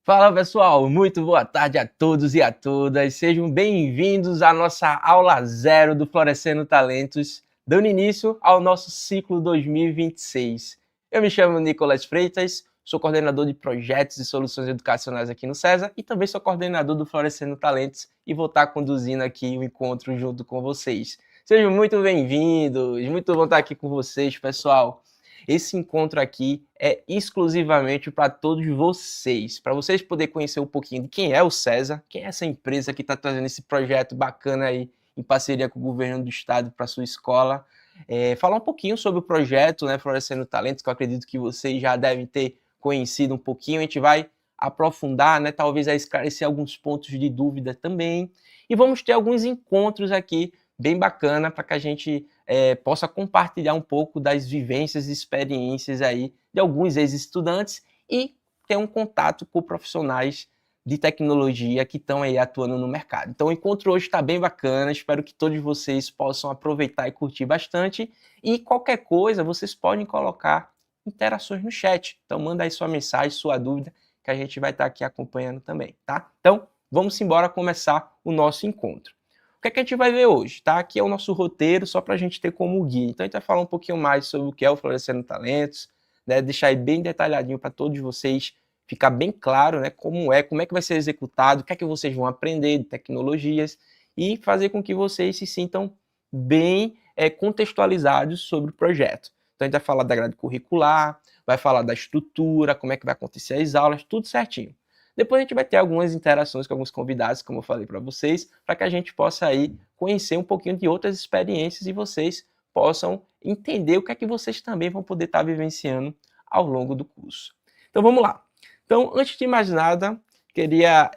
Fala pessoal, muito boa tarde a todos e a todas. Sejam bem-vindos à nossa aula zero do Florescendo Talentos, dando início ao nosso ciclo 2026. Eu me chamo Nicolas Freitas, sou coordenador de projetos e soluções educacionais aqui no César e também sou coordenador do Florescendo Talentos e vou estar conduzindo aqui o encontro junto com vocês. Sejam muito bem-vindos, muito bom estar aqui com vocês, pessoal. Esse encontro aqui é exclusivamente para todos vocês, para vocês poderem conhecer um pouquinho de quem é o César, quem é essa empresa que está trazendo esse projeto bacana aí em parceria com o governo do estado para sua escola. Falar um pouquinho sobre o projeto, né, Florescendo Talentos, que eu acredito que vocês já devem ter conhecido um pouquinho. A gente vai aprofundar, né, talvez a esclarecer alguns pontos de dúvida também. E vamos ter alguns encontros aqui bem bacana para que a gente possa compartilhar um pouco das vivências e experiências aí de alguns ex-estudantes e ter um contato com profissionais de tecnologia que estão aí atuando no mercado. Então o encontro hoje está bem bacana, espero que todos vocês possam aproveitar e curtir bastante e qualquer coisa vocês podem colocar interações no chat. Então manda aí sua mensagem, sua dúvida, que a gente vai estar aqui acompanhando também, tá? Então vamos embora começar o nosso encontro. O que é que a gente vai ver hoje? Tá? Aqui é o nosso roteiro, só para a gente ter como guia. Então a gente vai falar um pouquinho mais sobre o que é o Florescendo Talentos, né? Deixar aí bem detalhadinho para todos vocês, ficar bem claro, né? Como é que vai ser executado, o que é que vocês vão aprender de tecnologias e fazer com que vocês se sintam bem contextualizados sobre o projeto. Então a gente vai falar da grade curricular, vai falar da estrutura, como é que vai acontecer as aulas, tudo certinho. Depois a gente vai ter algumas interações com alguns convidados, como eu falei para vocês, para que a gente possa aí conhecer um pouquinho de outras experiências e vocês possam entender o que é que vocês também vão poder estar vivenciando ao longo do curso. Então vamos lá. Então, antes de mais nada, queria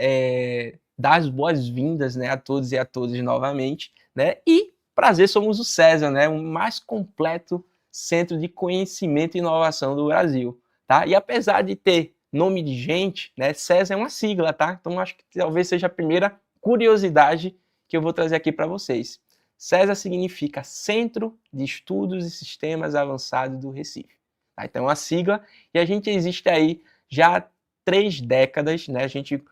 dar as boas-vindas, né, a todos e a todas novamente, né? E prazer, somos o César, né, o mais completo centro de conhecimento e inovação do Brasil, tá? E apesar de ter nome de gente, né? César é uma sigla, tá? Então acho que talvez seja a primeira curiosidade que eu vou trazer aqui para vocês. César significa Centro de Estudos e Sistemas Avançados do Recife. Tá? Então é uma sigla e a gente existe aí já há 3 décadas, né? A gente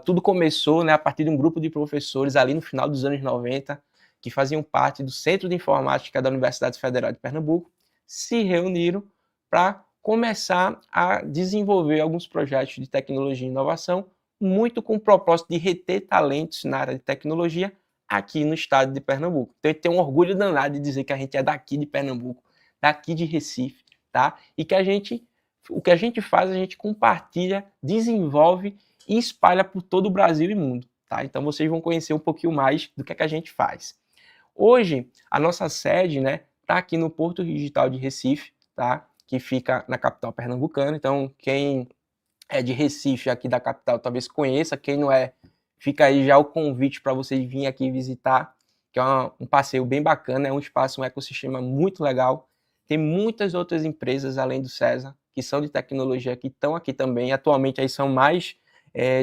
tudo começou, né, a partir de um grupo de professores ali no final dos anos 90 que faziam parte do Centro de Informática da Universidade Federal de Pernambuco, se reuniram para começar a desenvolver alguns projetos de tecnologia e inovação, muito com o propósito de reter talentos na área de tecnologia aqui no estado de Pernambuco. Então, a gente tem um orgulho danado de dizer que a gente é daqui de Pernambuco, daqui de Recife, tá? E que o que a gente faz, a gente compartilha, desenvolve e espalha por todo o Brasil e mundo, tá? Então, vocês vão conhecer um pouquinho mais do que a gente faz. Hoje, a nossa sede, né, tá aqui no Porto Digital de Recife, tá? Que fica na capital pernambucana. Então, quem é de Recife, aqui da capital, talvez conheça. Quem não é, fica aí já o convite para vocês virem aqui visitar, que é um passeio bem bacana, é um espaço, um ecossistema muito legal. Tem muitas outras empresas, além do César, que são de tecnologia, que estão aqui também. Atualmente, aí são mais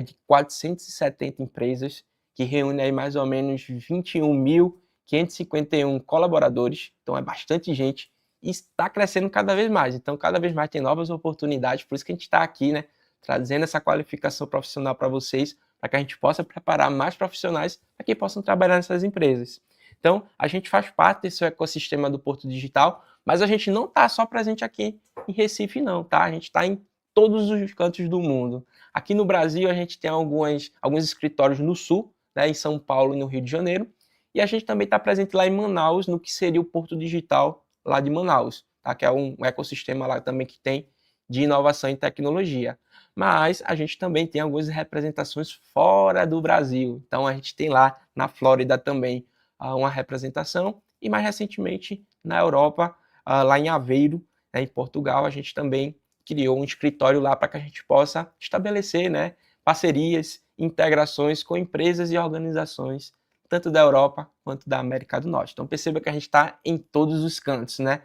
de 470 empresas, que reúnem aí mais ou menos 21.551 colaboradores. Então, é bastante gente e está crescendo cada vez mais. Então, cada vez mais tem novas oportunidades, por isso que a gente está aqui, né, trazendo essa qualificação profissional para vocês, para que a gente possa preparar mais profissionais para que possam trabalhar nessas empresas. Então, a gente faz parte desse ecossistema do Porto Digital, mas a gente não está só presente aqui em Recife, não, tá? A gente está em todos os cantos do mundo. Aqui no Brasil, a gente tem alguns escritórios no Sul, né, em São Paulo e no Rio de Janeiro, e a gente também está presente lá em Manaus, no que seria o Porto Digital lá de Manaus, tá? Que é um ecossistema lá também que tem de inovação e tecnologia. Mas a gente também tem algumas representações fora do Brasil. Então a gente tem lá na Flórida também uma representação e mais recentemente na Europa, lá em Aveiro, né, em Portugal, a gente também criou um escritório lá para que a gente possa estabelecer, né, parcerias, integrações com empresas e organizações tanto da Europa quanto da América do Norte. Então perceba que a gente está em todos os cantos, né?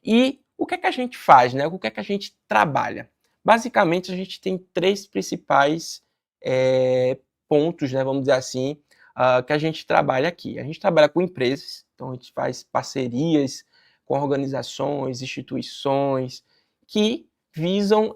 E o que é que a gente faz, né? O que é que a gente trabalha? Basicamente, a gente tem 3 principais pontos, né, vamos dizer assim, que a gente trabalha aqui. A gente trabalha com empresas, então a gente faz parcerias com organizações, instituições que visam,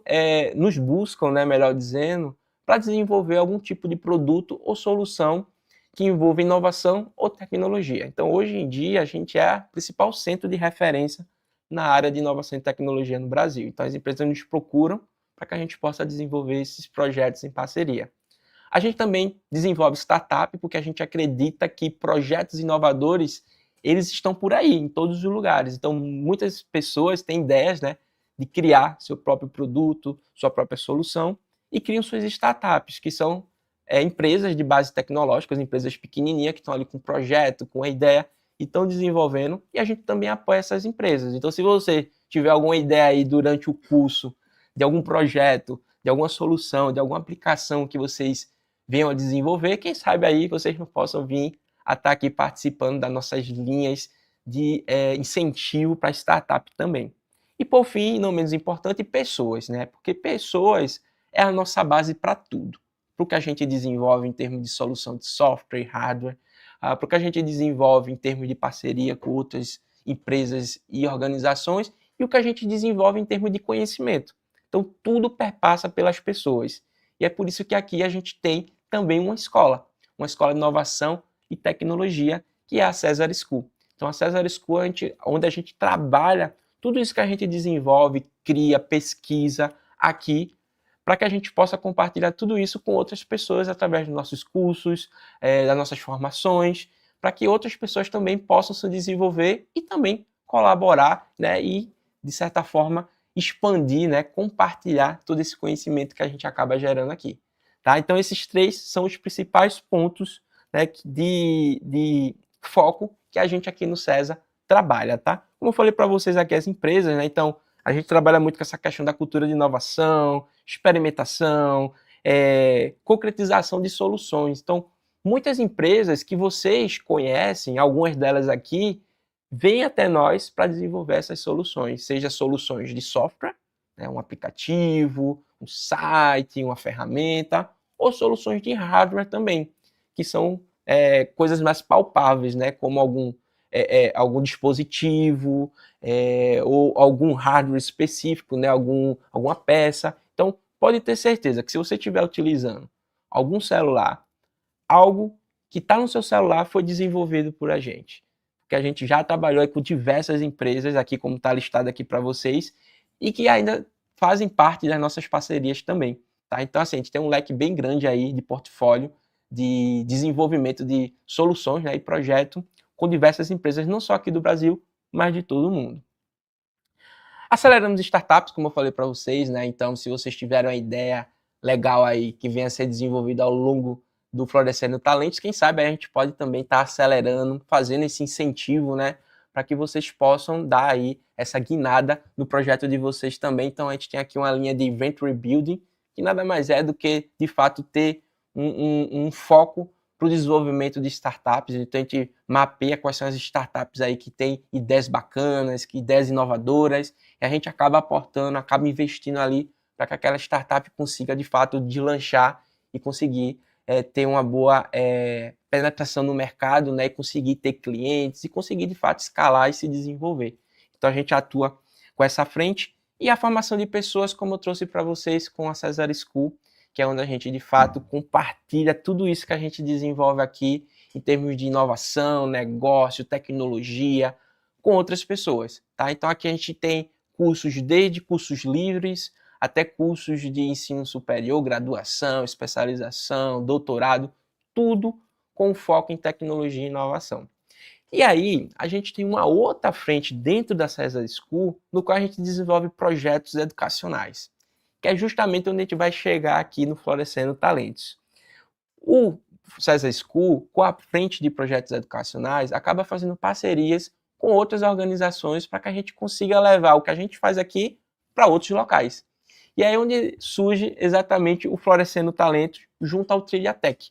nos buscam, né, melhor dizendo, para desenvolver algum tipo de produto ou solução que envolva inovação ou tecnologia. Então, hoje em dia, a gente é o principal centro de referência na área de inovação e tecnologia no Brasil. Então, as empresas nos procuram para que a gente possa desenvolver esses projetos em parceria. A gente também desenvolve startup porque a gente acredita que projetos inovadores, eles estão por aí, em todos os lugares. Então, muitas pessoas têm ideias, né, de criar seu próprio produto, sua própria solução, e criam suas startups, que são empresas de base tecnológica, empresas pequenininhas que estão ali com um projeto, com uma ideia, e estão desenvolvendo, e a gente também apoia essas empresas. Então, se você tiver alguma ideia aí durante o curso, de algum projeto, de alguma solução, de alguma aplicação que vocês venham a desenvolver, quem sabe aí vocês não possam vir a estar aqui participando das nossas linhas de incentivo para startup também. E por fim, não menos importante, pessoas, né? Porque pessoas é a nossa base para tudo. Para o que a gente desenvolve em termos de solução de software e hardware, para o que a gente desenvolve em termos de parceria com outras empresas e organizações, e o que a gente desenvolve em termos de conhecimento. Então, tudo perpassa pelas pessoas. E é por isso que aqui a gente tem também uma escola de inovação e tecnologia, que é a César School. Então, a César School é onde a gente trabalha tudo isso que a gente desenvolve, cria, pesquisa aqui, para que a gente possa compartilhar tudo isso com outras pessoas através dos nossos cursos, das nossas formações, para que outras pessoas também possam se desenvolver e também colaborar, né, e, de certa forma, expandir, né, compartilhar todo esse conhecimento que a gente acaba gerando aqui. Tá? Então, esses três são os principais pontos, né, de foco que a gente aqui no César trabalha. Tá? Como eu falei para vocês aqui, as empresas, né, então, a gente trabalha muito com essa questão da cultura de inovação, experimentação, concretização de soluções. Então, muitas empresas que vocês conhecem, algumas delas aqui, vêm até nós para desenvolver essas soluções, seja soluções de software, né, um aplicativo, um site, uma ferramenta, ou soluções de hardware também, que são coisas mais palpáveis, né, como algum dispositivo, ou algum hardware específico, né, alguma peça. Então, pode ter certeza que se você estiver utilizando algum celular, algo que está no seu celular foi desenvolvido por a gente. Porque a gente já trabalhou com diversas empresas, aqui como está listado aqui para vocês, e que ainda fazem parte das nossas parcerias também. Tá? Então, assim, a gente tem um leque bem grande aí de portfólio, de desenvolvimento de soluções, né, e projeto com diversas empresas, não só aqui do Brasil, mas de todo o mundo. Aceleramos startups, como eu falei para vocês, né? Então, se vocês tiverem uma ideia legal aí que venha a ser desenvolvida ao longo do Florescendo Talentos, quem sabe a gente pode também estar acelerando, fazendo esse incentivo, né? Para que vocês possam dar aí essa guinada no projeto de vocês também. Então, a gente tem aqui uma linha de Venture Building, que nada mais é do que, de fato, ter um foco para o desenvolvimento de startups. Então, a gente mapeia quais são as startups aí que têm ideias bacanas, que ideias inovadoras, e a gente acaba aportando, acaba investindo ali para que aquela startup consiga, de fato, deslanchar e conseguir ter uma boa penetração no mercado, né, e conseguir ter clientes e conseguir, de fato, escalar e se desenvolver. Então, a gente atua com essa frente. E a formação de pessoas, como eu trouxe para vocês com a César School, que é onde a gente, de fato, compartilha tudo isso que a gente desenvolve aqui em termos de inovação, negócio, tecnologia, com outras pessoas. Tá? Então, aqui a gente tem cursos, desde cursos livres até cursos de ensino superior, graduação, especialização, doutorado, tudo com foco em tecnologia e inovação. E aí, a gente tem uma outra frente dentro da César School, no qual a gente desenvolve projetos educacionais, que é justamente onde a gente vai chegar aqui no Florescendo Talentos. O César School, com a frente de projetos educacionais, acaba fazendo parcerias com outras organizações para que a gente consiga levar o que a gente faz aqui para outros locais. E aí é onde surge exatamente o Florescendo Talentos junto ao Trilhatec.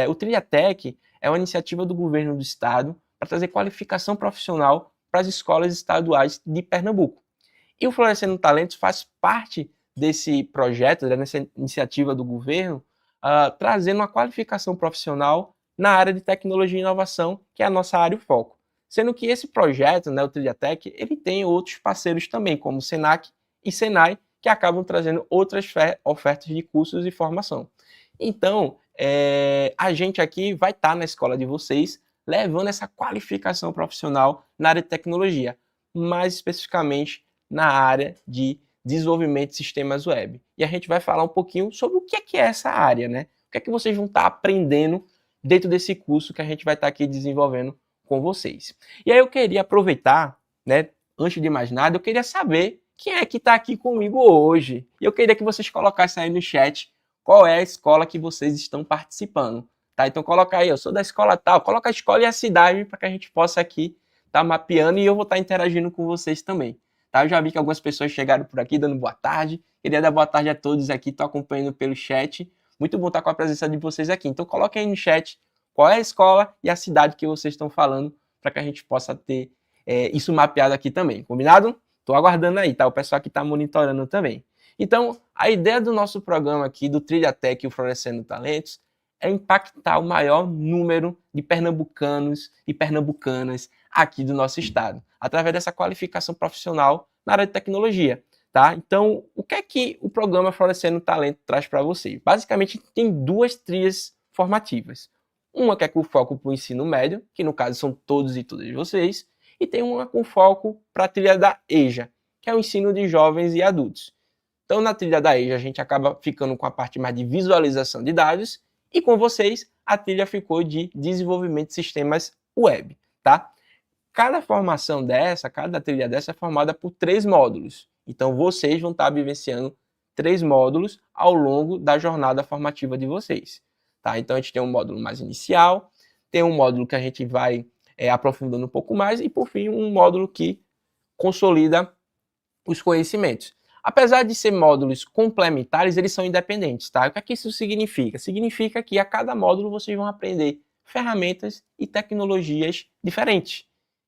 O Trilhatec é uma iniciativa do governo do estado para trazer qualificação profissional para as escolas estaduais de Pernambuco. E o Florescendo Talentos faz parte desse projeto, dessa iniciativa do governo, trazendo uma qualificação profissional na área de tecnologia e inovação, que é a nossa área de foco. Sendo que esse projeto, né, o Trilhatec, ele tem outros parceiros também, como o Senac e Senai, que acabam trazendo outras ofertas de cursos e formação. Então, a gente aqui vai estar na escola de vocês levando essa qualificação profissional na área de tecnologia, mais especificamente na área de desenvolvimento de sistemas web. E a gente vai falar um pouquinho sobre o que é essa área, né? O que é que vocês vão estar aprendendo dentro desse curso que a gente vai estar aqui desenvolvendo com vocês. E aí eu queria aproveitar, né, antes de mais nada, eu queria saber quem é que está aqui comigo hoje. E eu queria que vocês colocassem aí no chat qual é a escola que vocês estão participando. Tá? Então coloca aí, eu sou da escola tal, coloca a escola e a cidade para que a gente possa aqui estar mapeando e eu vou estar interagindo com vocês também. Tá? Eu já vi que algumas pessoas chegaram por aqui dando boa tarde. Queria dar boa tarde a todos aqui, estou acompanhando pelo chat. Muito bom estar com a presença de vocês aqui. Então coloquem aí no chat qual é a escola e a cidade que vocês estão falando para que a gente possa ter isso mapeado aqui também. Combinado? Estou aguardando aí, tá? O pessoal aqui está monitorando também. Então, a ideia do nosso programa aqui, do Trilhatec e o Florescendo Talentos, é impactar o maior número de pernambucanos e pernambucanas aqui do nosso estado, através dessa qualificação profissional na área de tecnologia. Tá? Então, o que é que o programa Florescendo Talento traz para você? Basicamente, tem duas trilhas formativas. Uma que é com foco para o ensino médio, que no caso são todos e todas vocês, e tem uma com foco para a trilha da EJA, que é o ensino de jovens e adultos. Então, na trilha da EJA, a gente acaba ficando com a parte mais de visualização de dados, e com vocês, a trilha ficou de desenvolvimento de sistemas web, tá? Cada formação dessa, cada trilha dessa é formada por 3 módulos. Então, vocês vão estar vivenciando 3 módulos ao longo da jornada formativa de vocês. Tá? Então, a gente tem um módulo mais inicial, tem um módulo que a gente vai aprofundando um pouco mais e, por fim, um módulo que consolida os conhecimentos. Apesar de ser módulos complementares, eles são independentes. Tá? O que é que isso significa? Significa que a cada módulo vocês vão aprender ferramentas e tecnologias diferentes.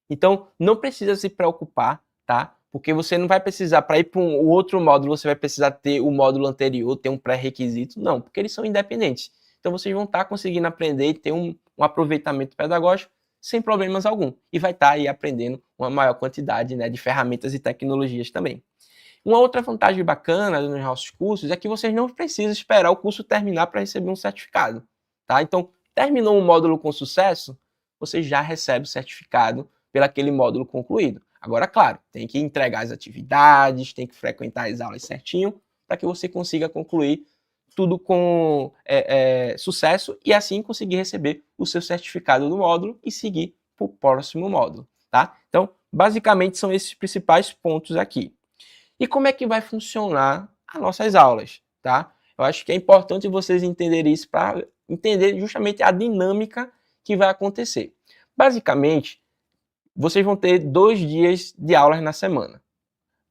Então, não precisa se preocupar, tá? Porque você não vai precisar, para ir para um outro módulo, você vai precisar ter o módulo anterior, ter um pré-requisito. Não, porque eles são independentes. Então, vocês vão estar conseguindo aprender e ter um aproveitamento pedagógico sem problemas algum. E vai estar aí aprendendo uma maior quantidade, né, de ferramentas e tecnologias também. Uma outra vantagem bacana nos nossos cursos é que vocês não precisam esperar o curso terminar para receber um certificado. Tá? Então, terminou um módulo com sucesso, você já recebe o certificado pelo aquele módulo concluído. Agora, claro, tem que entregar as atividades, tem que frequentar as aulas certinho, para que você consiga concluir tudo com sucesso e assim conseguir receber o seu certificado do módulo e seguir para o próximo módulo. Tá? Então, basicamente, são esses principais pontos aqui. E como é que vai funcionar as nossas aulas? Tá? Eu acho que é importante vocês entenderem isso para entender justamente a dinâmica que vai acontecer. Basicamente, vocês vão ter 2 dias de aulas na semana.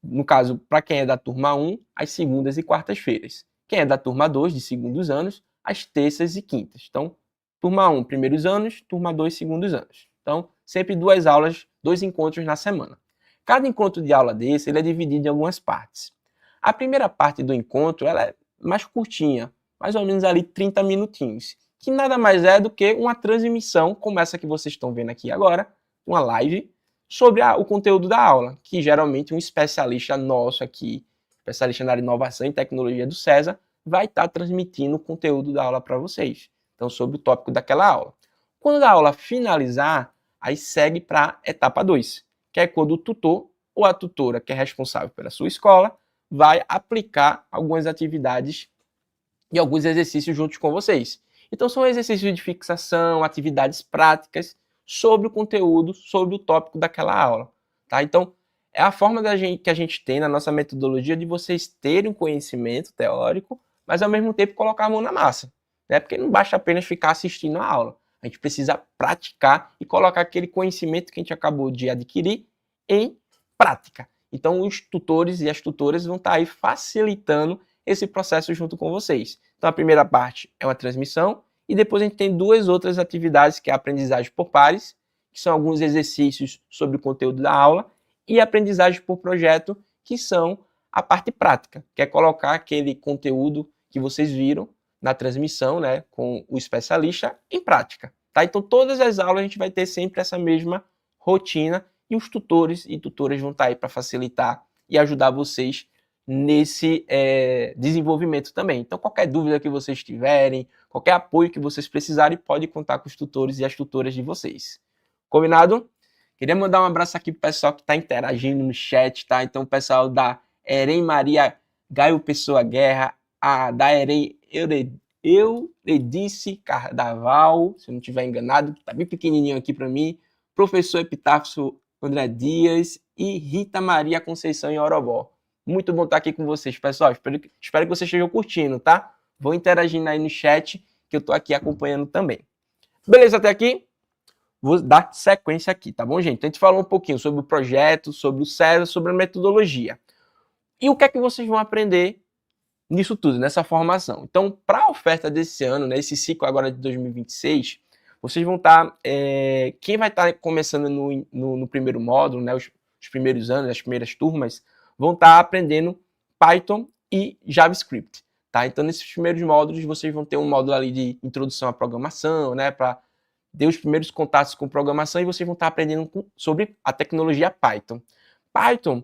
No caso, para quem é da turma 1, às segundas e quartas-feiras. Quem é da turma 2, de segundos anos, às terças e quintas. Então, turma 1, primeiros anos, turma 2, segundos anos. Então, sempre 2 aulas, 2 encontros na semana. Cada encontro de aula desse, ele é dividido em algumas partes. A primeira parte do encontro, ela é mais curtinha, mais ou menos ali 30 minutinhos, que nada mais é do que uma transmissão, como essa que vocês estão vendo aqui agora, uma live, sobre o conteúdo da aula, que geralmente um especialista nosso aqui, especialista na área de inovação e tecnologia do César, vai estar transmitindo o conteúdo da aula para vocês. Então, sobre o tópico daquela aula. Quando a aula finalizar, aí segue para a etapa 2, que é quando o tutor ou a tutora, que é responsável pela sua escola, vai aplicar algumas atividades e alguns exercícios juntos com vocês. Então, são exercícios de fixação, atividades práticas sobre o conteúdo, sobre o tópico daquela aula. Tá? Então, é a forma que a gente tem na nossa metodologia de vocês terem um conhecimento teórico, mas ao mesmo tempo colocar a mão na massa. Né? Porque não basta apenas ficar assistindo a aula. A gente precisa praticar e colocar aquele conhecimento que a gente acabou de adquirir em prática. Então, os tutores e as tutoras vão estar aí facilitando esse processo junto com vocês. Então, a primeira parte é uma transmissão e depois a gente tem 2 outras atividades, que é a aprendizagem por pares, que são alguns exercícios sobre o conteúdo da aula, e a aprendizagem por projeto, que são a parte prática, que é colocar aquele conteúdo que vocês viram na transmissão, né, com o especialista, em prática. Tá? Então, todas as aulas a gente vai ter sempre essa mesma rotina e os tutores e tutoras vão estar aí para facilitar e ajudar vocês nesse desenvolvimento também. Então, qualquer dúvida que vocês tiverem, qualquer apoio que vocês precisarem, pode contar com os tutores e as tutoras de vocês. Combinado? Queria mandar um abraço aqui pro pessoal que está interagindo no chat, tá? Então, o pessoal da Eren Maria Gaio Pessoa Guerra, da Eren Euridice Cardaval, se eu não estiver enganado, tá bem pequenininho aqui para mim, professor Epitáfio André Dias e Rita Maria Conceição em Orobó. Muito bom estar aqui com vocês, pessoal. Espero que vocês estejam curtindo, tá? Vão interagindo aí no chat, que eu tô aqui acompanhando também. Beleza até aqui? Vou dar sequência aqui, tá bom, gente? Então, a gente falou um pouquinho sobre o projeto, sobre o César, sobre a metodologia. E o que é que vocês vão aprender nisso tudo, nessa formação? Então, para a oferta desse ano, né, esse ciclo agora de 2026, vocês vão estar... quem vai estar começando no primeiro módulo, né, os primeiros anos, as primeiras turmas, vão estar aprendendo Python e JavaScript. Tá? Então, nesses primeiros módulos, vocês vão ter um módulo ali de introdução à programação, né, para ter os primeiros contatos com programação, e vocês vão estar aprendendo sobre a tecnologia Python. Python,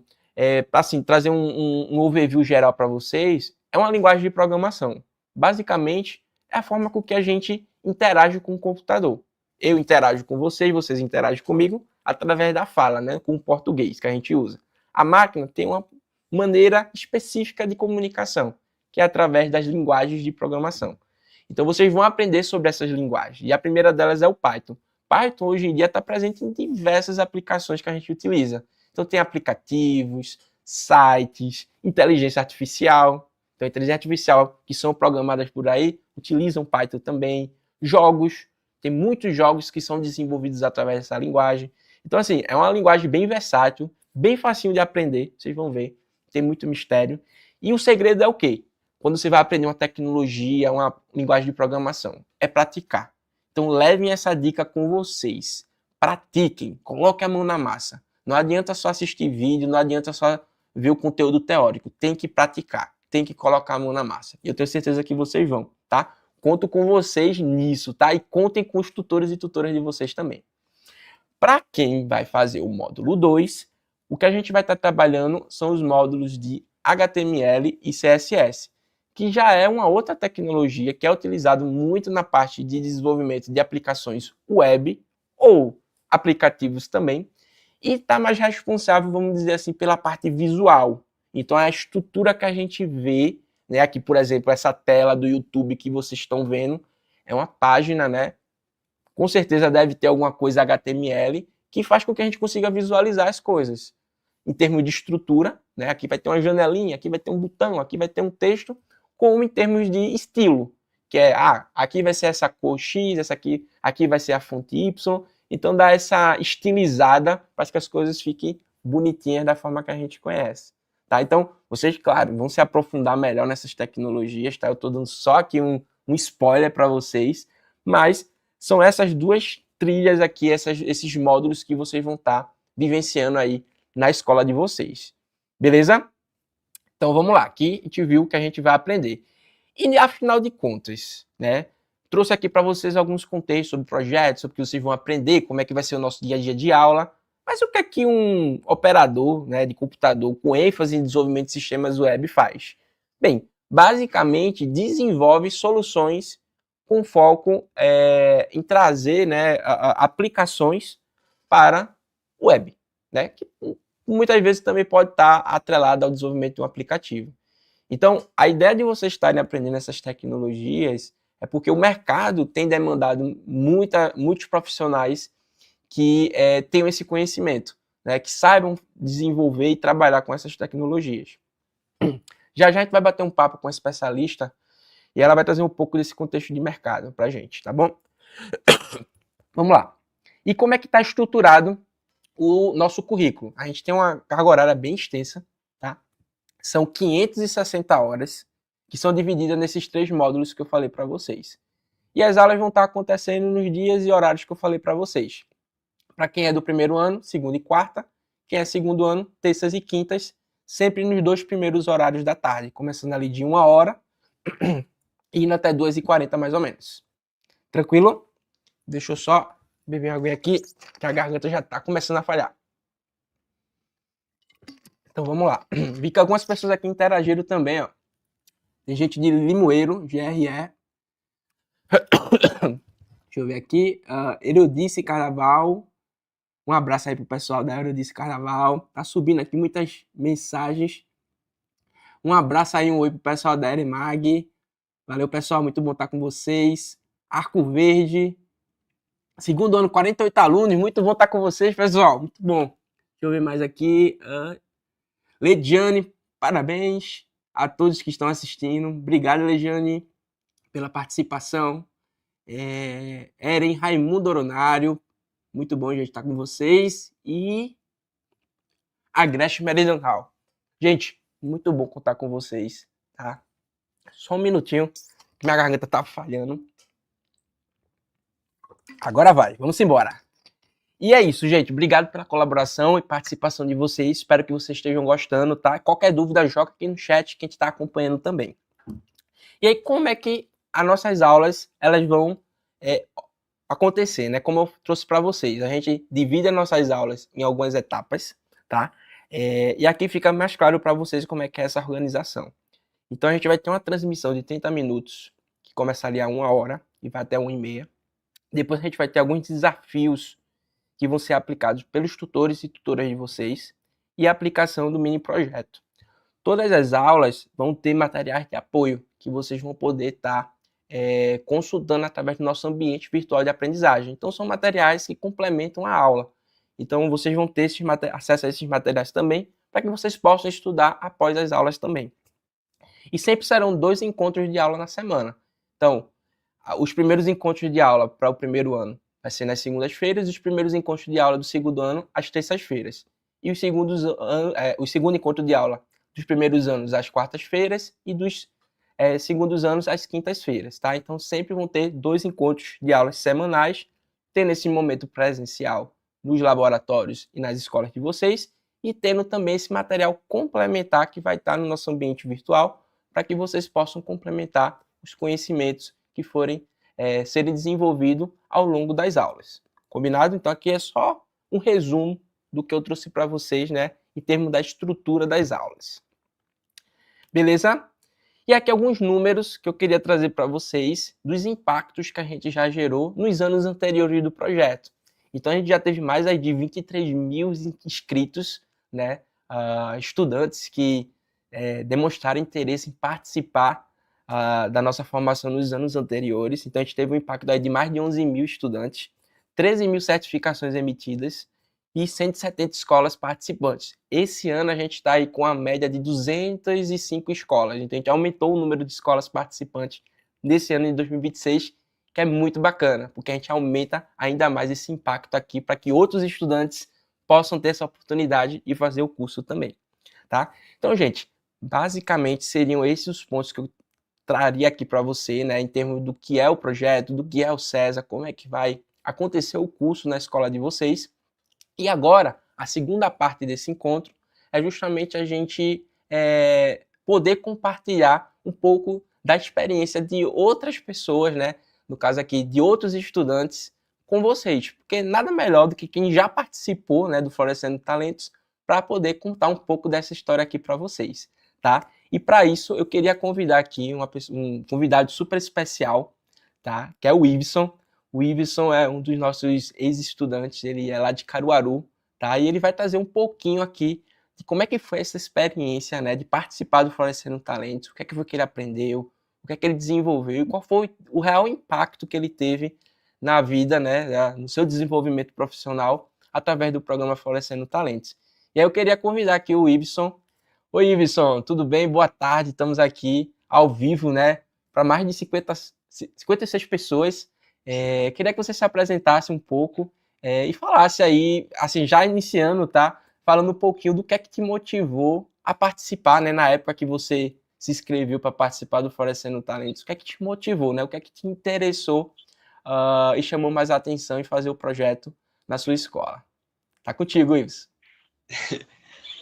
para assim, trazer um overview geral para vocês, é uma linguagem de programação. Basicamente, é a forma com que a gente interage com o computador. Eu interajo com vocês, vocês interagem comigo através da fala, né, com o português que a gente usa. A máquina tem uma maneira específica de comunicação, que é através das linguagens de programação. Então, vocês vão aprender sobre essas linguagens. E a primeira delas é o Python. Python, hoje em dia, está presente em diversas aplicações que a gente utiliza. Então, tem aplicativos, sites, inteligência artificial. Então, inteligência artificial que são programadas por aí, utilizam Python também. Jogos, tem muitos jogos que são desenvolvidos através dessa linguagem. Então, assim, é uma linguagem bem versátil, bem facinho de aprender, vocês vão ver. Tem muito mistério. E o segredo é o quê? Quando você vai aprender uma tecnologia, uma linguagem de programação, é praticar. Então, levem essa dica com vocês. Pratiquem, coloquem a mão na massa. Não adianta só assistir vídeo, não adianta só ver o conteúdo teórico. Tem que praticar, tem que colocar a mão na massa. E eu tenho certeza que vocês vão, tá? Conto com vocês nisso, tá? E contem com os tutores e tutoras de vocês também. Para quem vai fazer o módulo 2, o que a gente vai estar trabalhando são os módulos de HTML e CSS, que já é uma outra tecnologia que é utilizada muito na parte de desenvolvimento de aplicações web ou aplicativos também, e está mais responsável, vamos dizer assim, pela parte visual. Então, é a estrutura que a gente vê, né? Aqui, por exemplo, essa tela do YouTube que vocês estão vendo, é uma página, né? Com certeza deve ter alguma coisa HTML que faz com que a gente consiga visualizar as coisas. Em termos de estrutura, né? Aqui vai ter uma janelinha, aqui vai ter um botão, aqui vai ter um texto, como em termos de estilo, que é, aqui vai ser essa cor X, essa aqui vai ser a fonte Y, então dá essa estilizada para que as coisas fiquem bonitinhas da forma que a gente conhece. Tá? Então, vocês, claro, vão se aprofundar melhor nessas tecnologias, tá? Eu estou dando só aqui um spoiler para vocês, mas são essas duas trilhas aqui, esses módulos que vocês vão estar vivenciando aí na escola de vocês. Beleza? Então vamos lá, aqui a gente viu o que a gente vai aprender. E afinal de contas, né? Trouxe aqui para vocês alguns contextos sobre projetos, sobre o que vocês vão aprender, como é que vai ser o nosso dia a dia de aula. Mas o que é que um operador, né, de computador com ênfase em desenvolvimento de sistemas web faz? Bem, basicamente desenvolve soluções com foco em trazer, né, aplicações para web, né? Que muitas vezes também pode estar atrelada ao desenvolvimento de um aplicativo. Então, a ideia de vocês estarem aprendendo essas tecnologias é porque o mercado tem demandado muitos profissionais que tenham esse conhecimento, né, que saibam desenvolver e trabalhar com essas tecnologias. Já a gente vai bater um papo com a especialista e ela vai trazer um pouco desse contexto de mercado para a gente, tá bom? Vamos lá. E como é que está estruturado o nosso currículo? A gente tem uma carga horária bem extensa, tá? São 560 horas que são divididas nesses 3 módulos que eu falei para vocês. E as aulas vão estar acontecendo nos dias e horários que eu falei para vocês. Para quem é do primeiro ano, segunda e quarta. Quem é segundo ano, terças e quintas, sempre nos 2 primeiros horários da tarde, começando ali de 1 hora e indo até 2h40 mais ou menos. Tranquilo? Deixa eu só beber água aqui, que a garganta já está começando a falhar. Então vamos lá. Vi que algumas pessoas aqui interagiram também, ó. Tem gente de Limoeiro, GRE. Deixa eu ver aqui. Erudice Carnaval. Um abraço aí pro pessoal da Erudice Carnaval. Tá subindo aqui muitas mensagens. Um abraço aí, um oi pro pessoal da Eremag. Valeu, pessoal. Muito bom estar com vocês. Arco Verde. Segundo ano, 48 alunos. Muito bom estar com vocês, pessoal. Muito bom. Deixa eu ver mais aqui. Lediane, parabéns a todos que estão assistindo. Obrigado, Lediane, pela participação. Eren Raimundo Oronário, muito bom, gente, estar com vocês. E Agreste Meridional. Gente, muito bom contar com vocês, tá? Só um minutinho, que minha garganta tá falhando. Agora vai, vamos embora. E é isso, gente. Obrigado pela colaboração e participação de vocês. Espero que vocês estejam gostando, tá? Qualquer dúvida, joga aqui no chat que a gente está acompanhando também. E aí, como é que as nossas aulas elas vão acontecer, né? Como eu trouxe para vocês, a gente divide as nossas aulas em algumas etapas, tá? E aqui fica mais claro para vocês como é que é essa organização. Então, a gente vai ter uma transmissão de 30 minutos, que começaria a 1h e vai até 1h30. Depois a gente vai ter alguns desafios que vão ser aplicados pelos tutores e tutoras de vocês e a aplicação do mini projeto. Todas as aulas vão ter materiais de apoio que vocês vão poder estar consultando através do nosso ambiente virtual de aprendizagem. Então, são materiais que complementam a aula. Então, vocês vão ter acesso a esses materiais também, para que vocês possam estudar após as aulas também. E sempre serão 2 encontros de aula na semana. Então, os primeiros encontros de aula para o primeiro ano vai ser nas segundas-feiras, e os primeiros encontros de aula do segundo ano às terças-feiras. E o segundo encontro de aula dos primeiros anos às quartas-feiras e dos segundos anos às quintas-feiras, tá? Então sempre vão ter 2 encontros de aulas semanais, tendo esse momento presencial nos laboratórios e nas escolas de vocês, e tendo também esse material complementar que vai estar no nosso ambiente virtual, para que vocês possam complementar os conhecimentos que forem serem desenvolvidos ao longo das aulas. Combinado? Então aqui é só um resumo do que eu trouxe para vocês, né, em termos da estrutura das aulas. Beleza? E aqui alguns números que eu queria trazer para vocês dos impactos que a gente já gerou nos anos anteriores do projeto. Então a gente já teve mais aí de 23 mil inscritos, né, estudantes que demonstraram interesse em participar da nossa formação nos anos anteriores. Então a gente teve um impacto aí de mais de 11 mil estudantes, 13 mil certificações emitidas e 170 escolas participantes. Esse ano a gente está aí com a média de 205 escolas. Então a gente aumentou o número de escolas participantes nesse ano de 2026, que é muito bacana, porque a gente aumenta ainda mais esse impacto aqui para que outros estudantes possam ter essa oportunidade e fazer o curso também, tá? Então, gente, basicamente seriam esses os pontos que eu traria aqui para você, né, em termos do que é o projeto, do que é o CESA, como é que vai acontecer o curso na escola de vocês. E agora, a segunda parte desse encontro é justamente a gente poder compartilhar um pouco da experiência de outras pessoas, né, no caso aqui, de outros estudantes com vocês, porque nada melhor do que quem já participou, né, do Florescendo Talentos, para poder contar um pouco dessa história aqui para vocês, tá? E para isso eu queria convidar aqui um convidado super especial, tá? Que é o Iveson. O Iveson é um dos nossos ex-estudantes, ele é lá de Caruaru, tá? E ele vai trazer um pouquinho aqui de como é que foi essa experiência, né, de participar do Florescendo Talentos, o que é que foi que ele aprendeu, o que é que ele desenvolveu e qual foi o real impacto que ele teve na vida, né, no seu desenvolvimento profissional através do programa Florescendo Talentos. E aí eu queria convidar aqui o Iveson. Oi, Iveson, tudo bem? Boa tarde, estamos aqui ao vivo, né, para mais de 56 pessoas. Queria que você se apresentasse um pouco e falasse aí, assim, já iniciando, tá? Falando um pouquinho do que é que te motivou a participar, né, na época que você se inscreveu para participar do Florescendo Talentos. O que é que te motivou, né? O que é que te interessou e chamou mais a atenção em fazer o projeto na sua escola? Tá contigo, Iveson.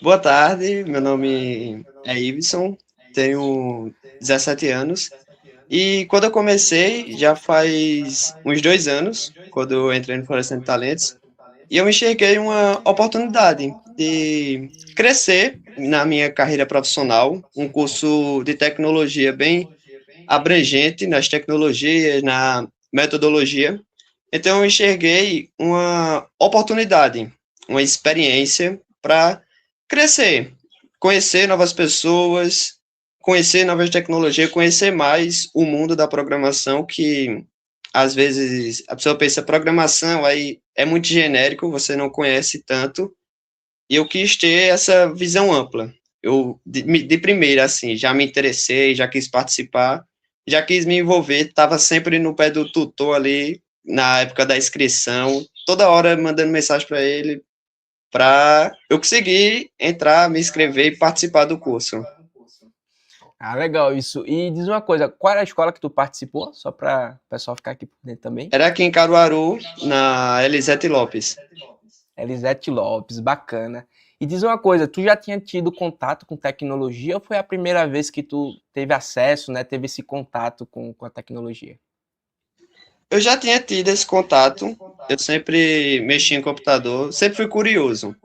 Boa tarde, meu nome é Iveson, tenho 17 anos e quando eu comecei, já faz uns 2 anos, quando eu entrei no Florescendo Talentos, e eu enxerguei uma oportunidade de crescer na minha carreira profissional, um curso de tecnologia bem abrangente nas tecnologias, na metodologia. Então, eu enxerguei uma oportunidade, uma experiência para crescer, conhecer novas pessoas, conhecer novas tecnologias, conhecer mais o mundo da programação, que às vezes a pessoa pensa programação, aí é muito genérico, você não conhece tanto, e eu quis ter essa visão ampla. Eu, de primeira, assim, já me interessei, já quis participar, já quis me envolver, estava sempre no pé do tutor ali, na época da inscrição, toda hora mandando mensagem para ele, para eu conseguir entrar, me inscrever e participar do curso. Ah, legal isso. E diz uma coisa, qual era a escola que tu participou? Só para o pessoal ficar aqui por dentro também. Era aqui em Caruaru, na Elisete Lopes. Elisete Lopes, bacana. E diz uma coisa, tu já tinha tido contato com tecnologia ou foi a primeira vez que tu teve acesso, né, teve esse contato com a tecnologia? Eu já tinha tido esse contato, eu sempre mexi em computador, sempre fui curioso,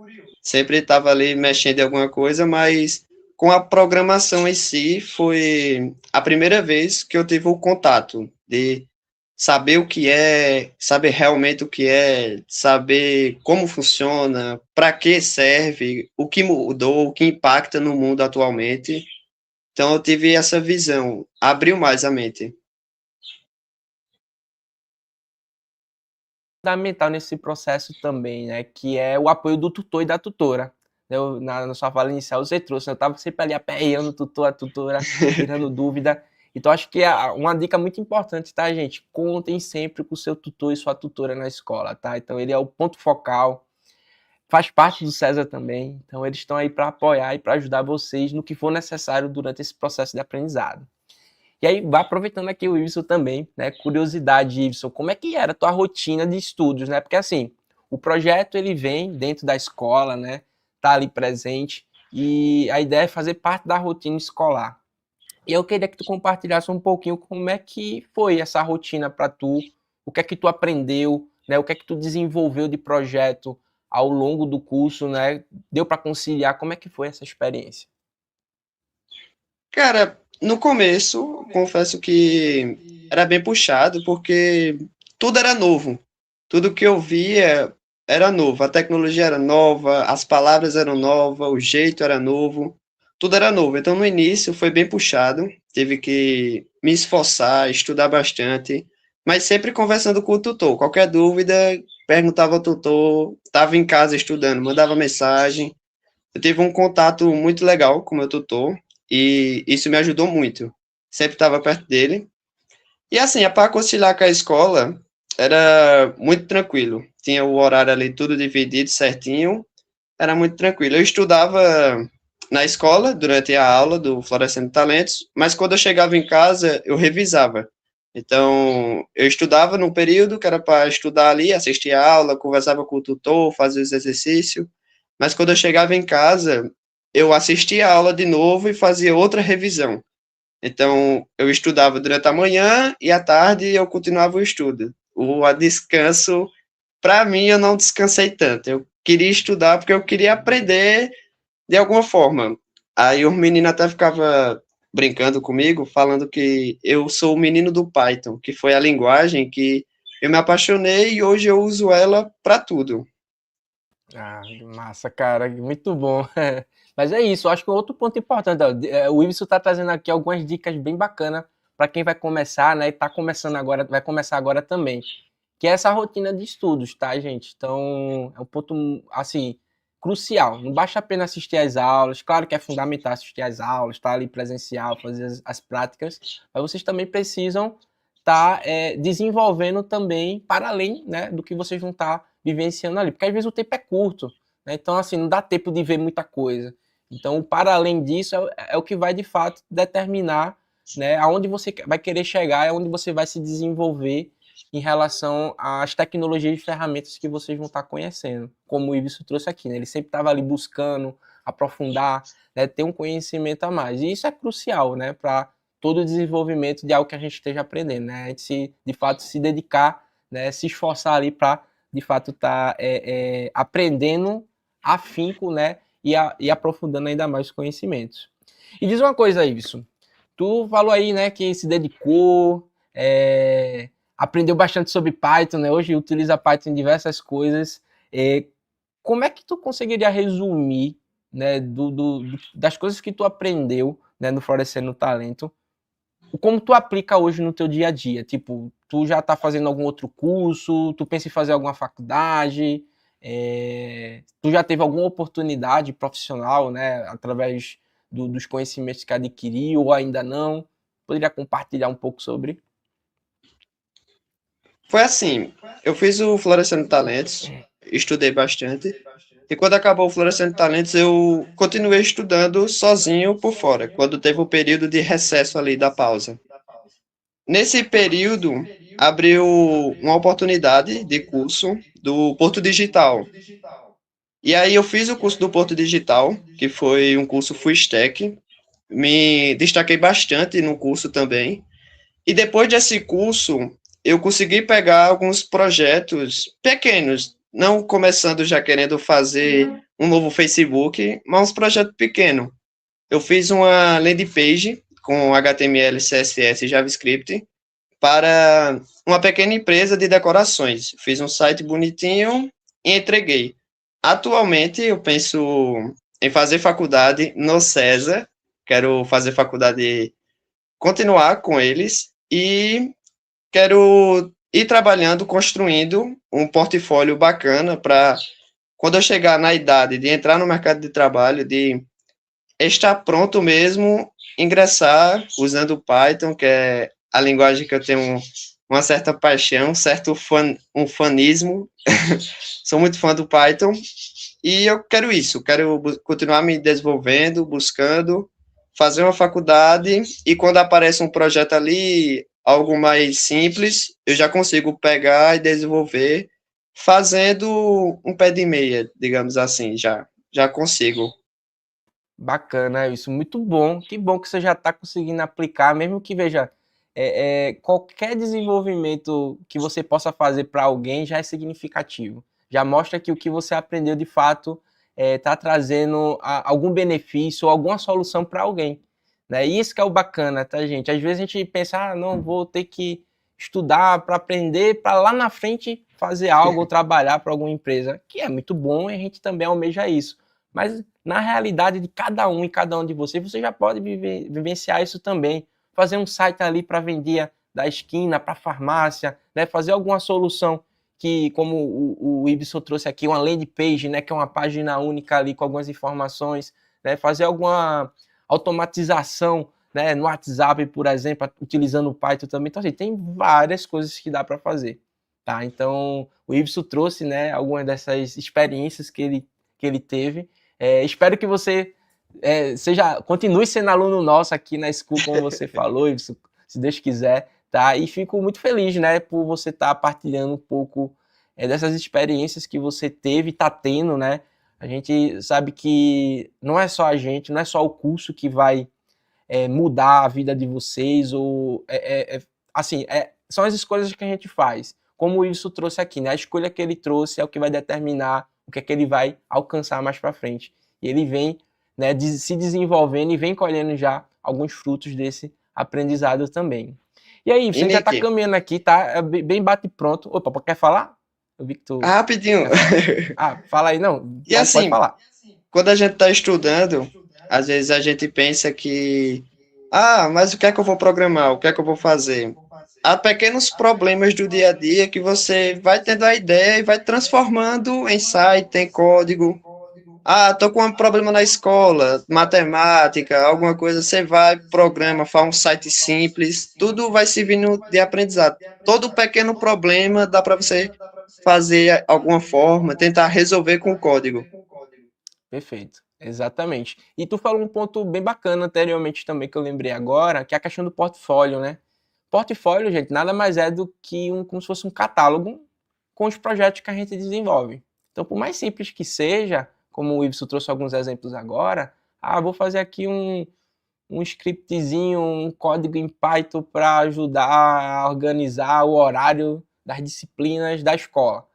sempre estava ali mexendo em alguma coisa, mas com a programação em si foi a primeira vez que eu tive o contato de saber o que é, saber realmente o que é, saber como funciona, para que serve, o que mudou, o que impacta no mundo atualmente. Então eu tive essa visão, abriu mais a mente. Fundamental nesse processo também, né, que é o apoio do tutor e da tutora. Na sua fala inicial você trouxe, né, eu estava sempre ali aperreando o tutor, a tutora, tirando dúvida. Então acho que é uma dica muito importante, tá, gente? Contem sempre com o seu tutor e sua tutora na escola, tá? Então ele é o ponto focal, faz parte do César também, então eles estão aí para apoiar e para ajudar vocês no que for necessário durante esse processo de aprendizado. E aí, vai aproveitando aqui o Iveson também, né? Curiosidade, Iveson, como é que era a tua rotina de estudos, né? Porque assim, o projeto ele vem dentro da escola, né? Tá ali presente e a ideia é fazer parte da rotina escolar. E eu queria que tu compartilhasse um pouquinho como é que foi essa rotina para tu, o que é que tu aprendeu, né? O que é que tu desenvolveu de projeto ao longo do curso, né? Deu para conciliar? Como é que foi essa experiência? Cara, no começo, confesso que era bem puxado, porque tudo era novo. Tudo que eu via era novo. A tecnologia era nova, as palavras eram novas, o jeito era novo, tudo era novo. Então, no início, foi bem puxado. Tive que me esforçar, estudar bastante, mas sempre conversando com o tutor. Qualquer dúvida, perguntava ao tutor, estava em casa estudando, mandava mensagem. Eu tive um contato muito legal com o meu tutor e isso me ajudou muito. Sempre estava perto dele. E assim, para conciliar com a escola, era muito tranquilo. Tinha o horário ali tudo dividido certinho, era muito tranquilo. Eu estudava na escola durante a aula do Florescendo Talentos, mas quando eu chegava em casa, eu revisava. Então, eu estudava num período que era para estudar ali, assistir a aula, conversava com o tutor, fazia os exercícios, mas quando eu chegava em casa, eu assistia a aula de novo e fazia outra revisão. Então, eu estudava durante a manhã e à tarde eu continuava o estudo. O descanso, para mim, eu não descansei tanto. Eu queria estudar porque eu queria aprender de alguma forma. Aí o menino até ficava brincando comigo, falando que eu sou o menino do Python, que foi a linguagem que eu me apaixonei e hoje eu uso ela para tudo. Ah, massa, cara, muito bom. Mas é isso, acho que outro ponto importante, ó, o Iveson está trazendo aqui algumas dicas bem bacanas para quem vai começar, né? E tá começando agora, vai começar agora também, que é essa rotina de estudos, tá, gente? Então, é um ponto, assim, crucial. Não basta apenas assistir às aulas, claro que é fundamental assistir às aulas, estar ali presencial, fazer as práticas, mas vocês também precisam estar desenvolvendo também para além, né, do que vocês vão estar vivenciando ali, porque às vezes o tempo é curto, né? Então, assim, não dá tempo de ver muita coisa. Então, para além disso, é o que vai de fato determinar, né, aonde você vai querer chegar, é onde você vai se desenvolver em relação às tecnologias e ferramentas que vocês vão estar conhecendo, como o Iviso trouxe aqui, né? Ele sempre estava ali buscando aprofundar, né, ter um conhecimento a mais. E isso é crucial, né, para todo o desenvolvimento de algo que a gente esteja aprendendo, né? A gente de fato se dedicar, né, se esforçar ali para de fato está aprendendo afinco, né, e aprofundando ainda mais os conhecimentos. E diz uma coisa, Iveson, tu falou aí, né, que se dedicou, aprendeu bastante sobre Python, né, hoje utiliza Python em diversas coisas. Como é que tu conseguiria resumir, né, das coisas que tu aprendeu, né, no Florescendo Talento, como tu aplica hoje no teu dia a dia? Tipo, tu já tá fazendo algum outro curso? Tu pensa em fazer alguma faculdade? Tu já teve alguma oportunidade profissional, né, através dos conhecimentos que adquiriu ou ainda não? Poderia compartilhar um pouco sobre? Foi assim, eu fiz o Florescendo Talentos, estudei bastante, e quando acabou o Florescendo Talentos, eu continuei estudando sozinho por fora, quando teve o período de recesso ali da pausa. Nesse período, abriu uma oportunidade de curso do Porto Digital. E aí eu fiz o curso do Porto Digital, que foi um curso full stack, me destaquei bastante no curso também. E depois desse curso, eu consegui pegar alguns projetos pequenos, não começando já querendo fazer um novo Facebook, mas um projeto pequeno. Eu fiz uma landing page com HTML, CSS e JavaScript para uma pequena empresa de decorações. Fiz um site bonitinho e entreguei. Atualmente eu penso em fazer faculdade no César, quero fazer faculdade, continuar com eles e quero ir trabalhando, construindo um portfólio bacana para quando eu chegar na idade de entrar no mercado de trabalho, de estar pronto mesmo, ingressar usando o Python, que é a linguagem que eu tenho uma certa paixão, um fanismo. Sou muito fã do Python e eu quero isso, quero continuar me desenvolvendo, buscando, fazer uma faculdade e quando aparece um projeto ali, algo mais simples, eu já consigo pegar e desenvolver fazendo um pé de meia, digamos assim, já consigo. Bacana, isso, muito bom. Que bom que você já está conseguindo aplicar, mesmo que veja, qualquer desenvolvimento que você possa fazer para alguém já é significativo. Já mostra que o que você aprendeu de fato está trazendo algum benefício ou alguma solução para alguém. Né? E isso que é o bacana, tá, gente? Às vezes a gente pensa, não, vou ter que estudar para aprender, para lá na frente fazer algo ou trabalhar para alguma empresa, que é muito bom e a gente também almeja isso. Mas na realidade de cada um e cada um de vocês, você já pode vivenciar isso também. Fazer um site ali para vender da esquina, para farmácia, né? Fazer alguma solução que, como o Ibson trouxe aqui, uma landing page, né? Que é uma página única ali com algumas informações, né? Fazer alguma automatização, né? No WhatsApp, por exemplo, utilizando o Python também. Então, assim, tem várias coisas que dá para fazer. Tá? Então, o Ibson trouxe, né, algumas dessas experiências que ele teve. Espero que você continue sendo aluno nosso aqui na School, como você falou, Ibson, se Deus quiser, tá? E fico muito feliz, né, por você estar partilhando um pouco dessas experiências que você teve e está tendo, né? A gente sabe que não é só a gente, não é só o curso que vai mudar a vida de vocês, ou assim, são as escolhas que a gente faz. Como isso trouxe aqui, né? A escolha que ele trouxe é o que vai determinar o que é que ele vai alcançar mais para frente. E ele vem, né, se desenvolvendo e vem colhendo já alguns frutos desse aprendizado também. E aí, E você já está Nick, caminhando aqui, tá? Bem bate pronto. Opa, quer falar? Eu vi que tu rapidinho. quer falar. Fala aí, não, E pode assim, falar. quando a gente está estudando, às vezes a gente pensa que, mas o que é que eu vou programar? O que é que eu vou fazer? Há pequenos problemas do dia a dia que você vai tendo a ideia e vai transformando em site, em código. Tô com um problema na escola, matemática, alguma coisa, você vai, programa, faz um site simples, tudo vai servindo de aprendizado. Todo pequeno problema dá para você fazer alguma forma, tentar resolver com o código. Perfeito, exatamente. E tu falou um ponto bem bacana anteriormente também que eu lembrei agora, que é a questão do portfólio, né? Portfólio, gente, nada mais é do que como se fosse um catálogo com os projetos que a gente desenvolve. Então, por mais simples que seja, como o Iveson trouxe alguns exemplos agora, vou fazer aqui um scriptzinho, um código em Python para ajudar a organizar o horário das disciplinas da escola.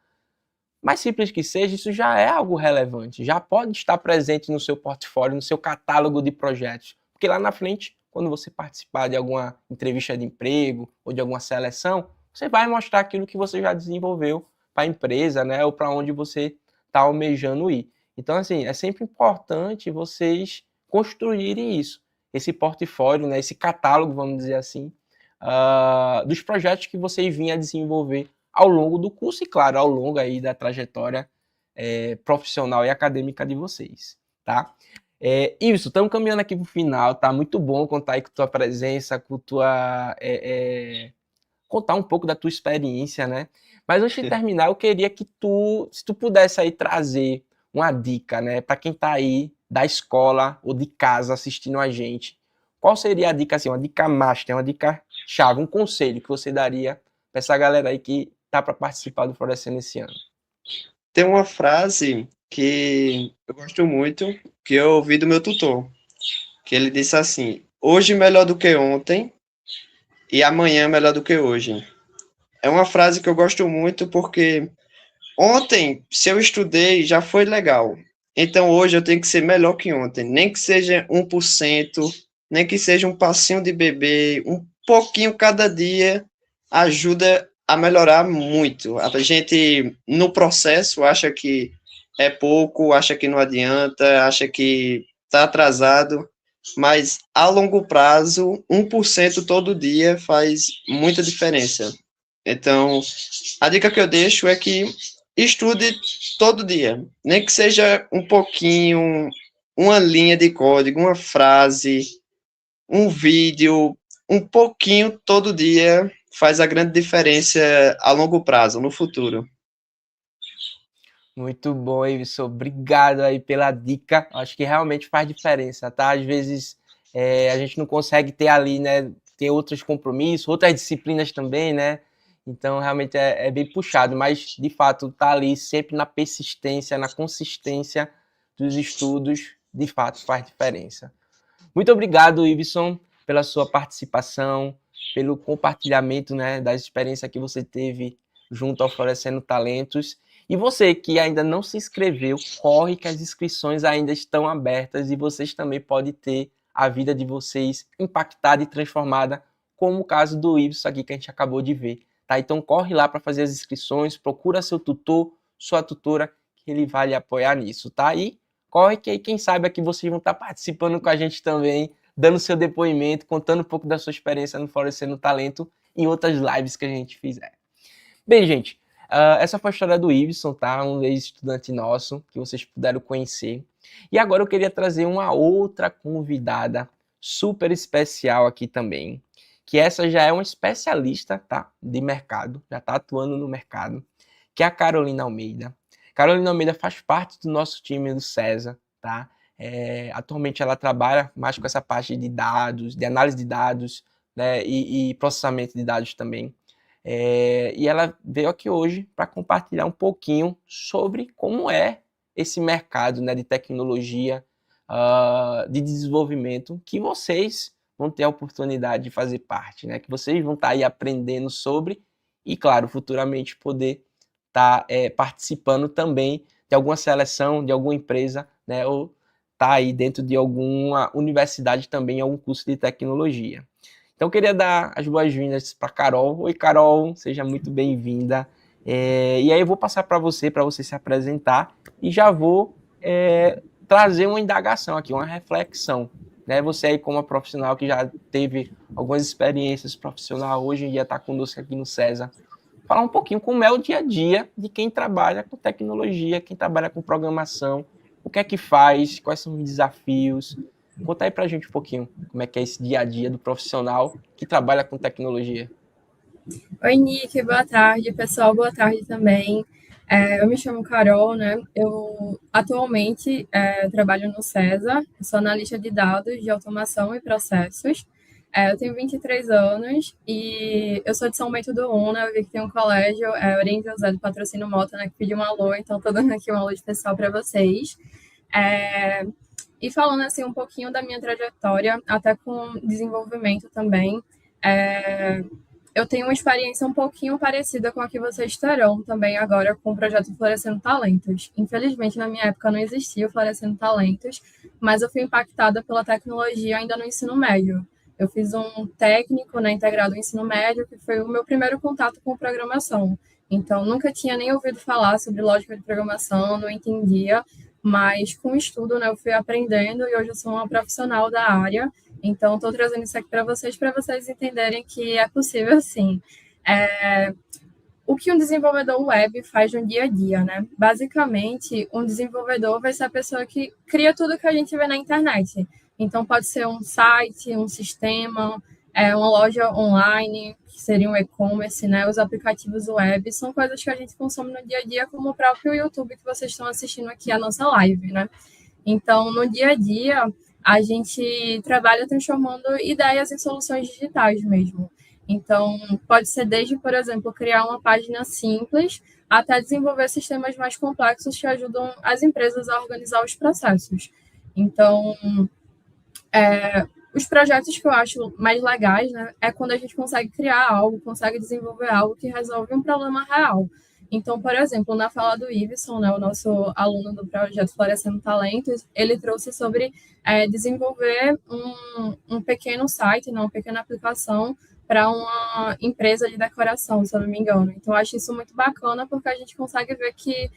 mais simples que seja, isso já é algo relevante, já pode estar presente no seu portfólio, no seu catálogo de projetos, porque lá na frente, quando você participar de alguma entrevista de emprego ou de alguma seleção, você vai mostrar aquilo que você já desenvolveu para a empresa, né, ou para onde você está almejando ir. Então, assim, é sempre importante vocês construírem isso, esse portfólio, né, esse catálogo, vamos dizer assim, dos projetos que vocês vinham a desenvolver ao longo do curso e, claro, ao longo aí da trajetória profissional e acadêmica de vocês, tá? Isso, estamos caminhando aqui para o final, tá? Muito bom contar aí com tua presença, com tua... contar um pouco da tua experiência, né? Mas antes de terminar, eu queria que se tu pudesse aí trazer uma dica, né, para quem está aí da escola ou de casa assistindo a gente, qual seria a dica, assim, uma dica master, uma dica chave, um conselho que você daria para essa galera aí que tá para participar do Florescendo esse ano? Tem uma frase que eu gosto muito, que eu ouvi do meu tutor, que ele disse assim: hoje melhor do que ontem e amanhã melhor do que hoje. É uma frase que eu gosto muito porque ontem, se eu estudei, já foi legal. Então hoje eu tenho que ser melhor que ontem, nem que seja 1%, nem que seja um passinho de bebê, um pouquinho cada dia ajuda a melhorar muito. A gente, no processo, acha que é pouco, acha que não adianta, acha que está atrasado, mas a longo prazo, 1% todo dia faz muita diferença. Então, a dica que eu deixo é que estude todo dia, nem que seja um pouquinho, uma linha de código, uma frase, um vídeo, um pouquinho todo dia faz a grande diferença a longo prazo, no futuro. Muito bom, Iveson. Obrigado aí pela dica. Acho que realmente faz diferença, tá? Às vezes a gente não consegue ter ali, né? Ter outros compromissos, outras disciplinas também, né? Então, realmente é bem puxado, mas de fato, tá ali sempre na persistência, na consistência dos estudos, de fato faz diferença. Muito obrigado, Iveson, pela sua participação, pelo compartilhamento, né, das experiências que você teve junto ao Florescendo Talentos. E você que ainda não se inscreveu, corre que as inscrições ainda estão abertas e vocês também podem ter a vida de vocês impactada e transformada, como o caso do Iveson aqui que a gente acabou de ver. Tá? Então corre lá para fazer as inscrições, procura seu tutor, sua tutora, que ele vai lhe apoiar nisso, tá? E corre que aí quem sabe aqui vocês vão estar participando com a gente também, dando seu depoimento, contando um pouco da sua experiência no Florescendo Talento em outras lives que a gente fizer. Bem, gente, essa foi a história do Iveson, tá? Um ex-estudante nosso, que vocês puderam conhecer. E agora eu queria trazer uma outra convidada super especial aqui também, que essa já é uma especialista, tá? De mercado, já está atuando no mercado, que é a Carolina Almeida. Carolina Almeida faz parte do nosso time do César, tá? Atualmente ela trabalha mais com essa parte de dados, de análise de dados, né? E processamento de dados também. E ela veio aqui hoje para compartilhar um pouquinho sobre como é esse mercado, né, de tecnologia, de desenvolvimento, que vocês vão ter a oportunidade de fazer parte, né, que vocês vão estar aí aprendendo sobre e, claro, futuramente poder estar participando também de alguma seleção, de alguma empresa, né, ou estar aí dentro de alguma universidade também, algum curso de tecnologia. Então, eu queria dar as boas-vindas para Carol. Oi, Carol, seja muito bem-vinda. E aí eu vou passar para você se apresentar e já vou trazer uma indagação aqui, uma reflexão. Né? Você aí como uma profissional que já teve algumas experiências profissionais, hoje em dia está conosco aqui no César, falar um pouquinho como é o dia a dia de quem trabalha com tecnologia, quem trabalha com programação, o que é que faz, quais são os desafios. Conta aí pra gente um pouquinho como é que é esse dia a dia do profissional que trabalha com tecnologia. Oi, Nick, boa tarde, pessoal, boa tarde também. Eu me chamo Carol, né? Eu atualmente trabalho no César, sou analista de dados de automação e processos. Eu tenho 23 anos e eu sou de São Bento do Una. Eu vi que tem um colégio, Oriente José do Patrocínio Mota, né, que pediu um alô, então estou dando aqui um alô especial para vocês. E falando assim um pouquinho da minha trajetória, até com desenvolvimento também. eu tenho uma experiência um pouquinho parecida com a que vocês terão também agora com o projeto Florescendo Talentos. Infelizmente, na minha época não existia o Florescendo Talentos, mas eu fui impactada pela tecnologia ainda no ensino médio. Eu fiz um técnico, né, integrado ao ensino médio, que foi o meu primeiro contato com programação. Então, nunca tinha nem ouvido falar sobre lógica de programação, não entendia, mas com o estudo, né, eu fui aprendendo e hoje eu sou uma profissional da área. Então, estou trazendo isso aqui para vocês entenderem que é possível sim. O que um desenvolvedor web faz no dia a dia, né? Basicamente, um desenvolvedor vai ser a pessoa que cria tudo que a gente vê na internet. Então, pode ser um site, um sistema, uma loja online, que seria um e-commerce, né? Os aplicativos web são coisas que a gente consome no dia a dia, como o próprio YouTube que vocês estão assistindo aqui a nossa live, né? Então, no dia a dia, a gente trabalha transformando ideias em soluções digitais mesmo. Então, pode ser desde, por exemplo, criar uma página simples até desenvolver sistemas mais complexos que ajudam as empresas a organizar os processos. Então, os projetos que eu acho mais legais, né, é quando a gente consegue criar algo, consegue desenvolver algo que resolve um problema real. Então, por exemplo, na fala do Iveson, né, o nosso aluno do projeto Florescendo Talentos, ele trouxe sobre desenvolver um pequeno site, né, uma pequena aplicação para uma empresa de decoração, se eu não me engano. Então, eu acho isso muito bacana, porque a gente consegue ver que,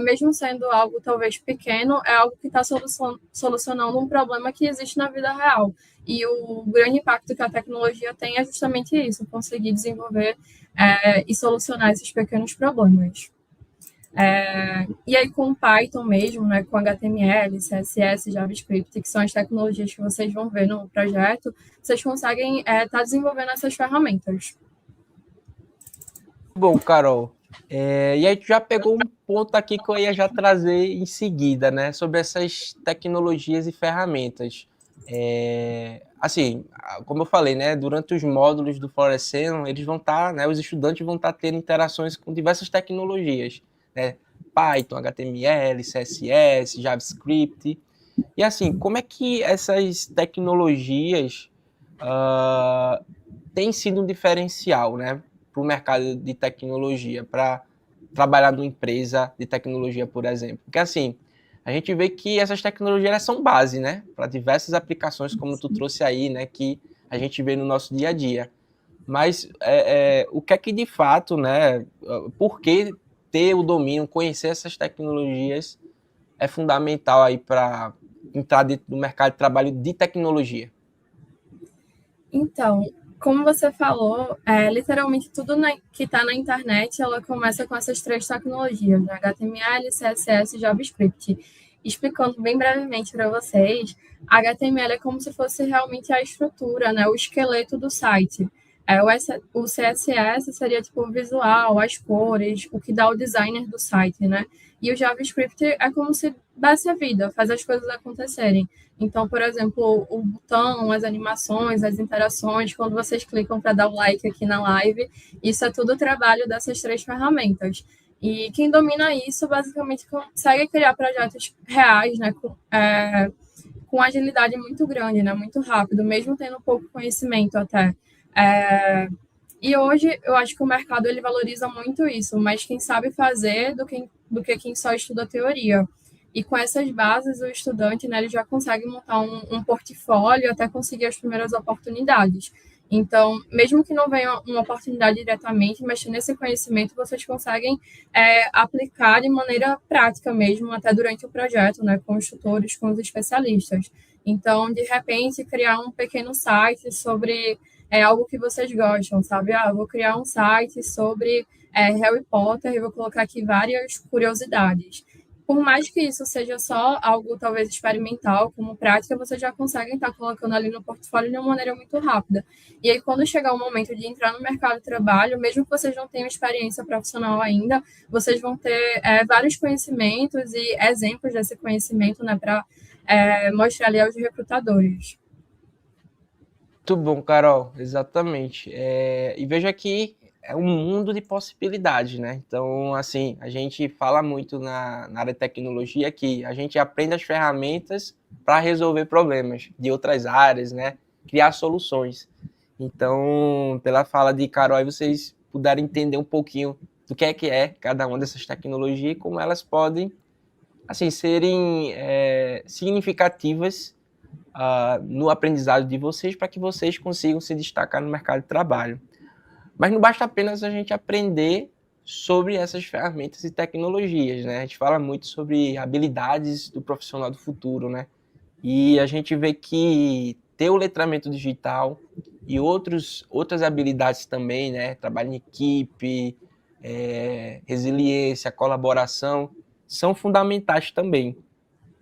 mesmo sendo algo talvez pequeno, é algo que está solucionando um problema que existe na vida real. E o grande impacto que a tecnologia tem é justamente isso, conseguir desenvolver e solucionar esses pequenos problemas. E aí com Python mesmo, né, com HTML, CSS, JavaScript, que são as tecnologias que vocês vão ver no projeto, vocês conseguem estar desenvolvendo essas ferramentas. Bom, Carol, e aí tu já pegou um ponto aqui que eu ia já trazer em seguida, né, sobre essas tecnologias e ferramentas. Assim, como eu falei, né, durante os módulos do Florescendo, eles vão estar, né, os estudantes vão estar tendo interações com diversas tecnologias, né, Python, HTML, CSS, JavaScript. E assim, como é que essas tecnologias têm sido um diferencial, né, para o mercado de tecnologia, para trabalhar numa empresa de tecnologia, por exemplo? Porque assim, a gente vê que essas tecnologias são base, né, para diversas aplicações, como tu trouxe aí, né, que a gente vê no nosso dia a dia. Mas o que é que de fato, né, por que ter o domínio, conhecer essas tecnologias é fundamental aí para entrar dentro do mercado de trabalho de tecnologia? Então, como você falou, literalmente tudo que está na internet, ela começa com essas três tecnologias, né? HTML, CSS e JavaScript. Explicando bem brevemente para vocês, HTML é como se fosse realmente a estrutura, né? O esqueleto do site. O CSS seria tipo o visual, as cores, o que dá o designer do site, né? E o JavaScript é como se desse a vida, faz as coisas acontecerem. Então, por exemplo, o botão, as animações, as interações, quando vocês clicam para dar o like aqui na live, isso é tudo trabalho dessas três ferramentas. E quem domina isso, basicamente, consegue criar projetos reais, né, com agilidade muito grande, né, muito rápido, mesmo tendo pouco conhecimento até. E hoje, eu acho que o mercado ele valoriza muito isso, mas quem sabe fazer do que quem só estuda teoria. E com essas bases, o estudante, né, ele já consegue montar um portfólio até conseguir as primeiras oportunidades. Então, mesmo que não venha uma oportunidade diretamente, mas tendo esse conhecimento, vocês conseguem aplicar de maneira prática mesmo, até durante o projeto, né, com os tutores, com os especialistas. Então, de repente, criar um pequeno site sobre algo que vocês gostam, sabe? Eu vou criar um site sobre Harry Potter e vou colocar aqui várias curiosidades. Por mais que isso seja só algo talvez experimental, como prática, vocês já conseguem estar colocando ali no portfólio de uma maneira muito rápida. E aí, quando chegar o momento de entrar no mercado de trabalho, mesmo que vocês não tenham experiência profissional ainda, vocês vão ter vários conhecimentos e exemplos desse conhecimento, né, para mostrar ali aos recrutadores. Muito bom, Carol, exatamente. E veja que é um mundo de possibilidades, né? Então, assim, a gente fala muito na área de tecnologia que a gente aprende as ferramentas para resolver problemas de outras áreas, né? Criar soluções. Então, pela fala de Carol, aí vocês puderam entender um pouquinho do que é cada uma dessas tecnologias e como elas podem, assim, serem significativas no aprendizado de vocês para que vocês consigam se destacar no mercado de trabalho. Mas não basta apenas a gente aprender sobre essas ferramentas e tecnologias, né? A gente fala muito sobre habilidades do profissional do futuro, né? E a gente vê que ter o letramento digital e outras habilidades também, né? Trabalho em equipe, resiliência, colaboração, são fundamentais também.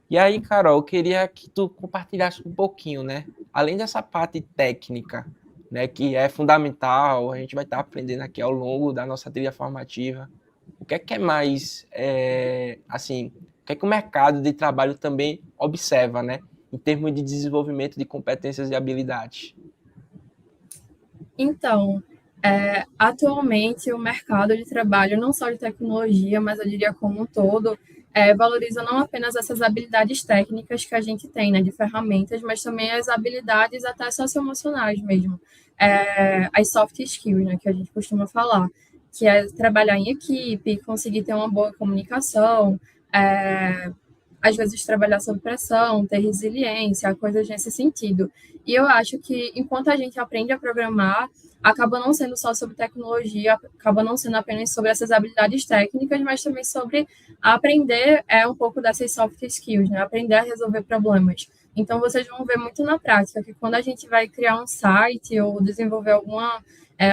E aí, Carol, eu queria que tu compartilhasse um pouquinho, né? Além dessa parte técnica, né, que é fundamental, a gente vai estar aprendendo aqui ao longo da nossa trilha formativa. O que é mais, assim, o que é que o mercado de trabalho também observa, né, em termos de desenvolvimento de competências e habilidades? Então, atualmente o mercado de trabalho, não só de tecnologia, mas eu diria como um todo, valoriza não apenas essas habilidades técnicas que a gente tem, né, de ferramentas, mas também as habilidades até socioemocionais mesmo, as soft skills, né, que a gente costuma falar, que é trabalhar em equipe, conseguir ter uma boa comunicação, às vezes trabalhar sob pressão, ter resiliência, coisas nesse sentido. E eu acho que enquanto a gente aprende a programar, acaba não sendo só sobre tecnologia, acaba não sendo apenas sobre essas habilidades técnicas, mas também sobre aprender um pouco dessas soft skills, né? Aprender a resolver problemas. Então, vocês vão ver muito na prática que quando a gente vai criar um site ou desenvolver alguma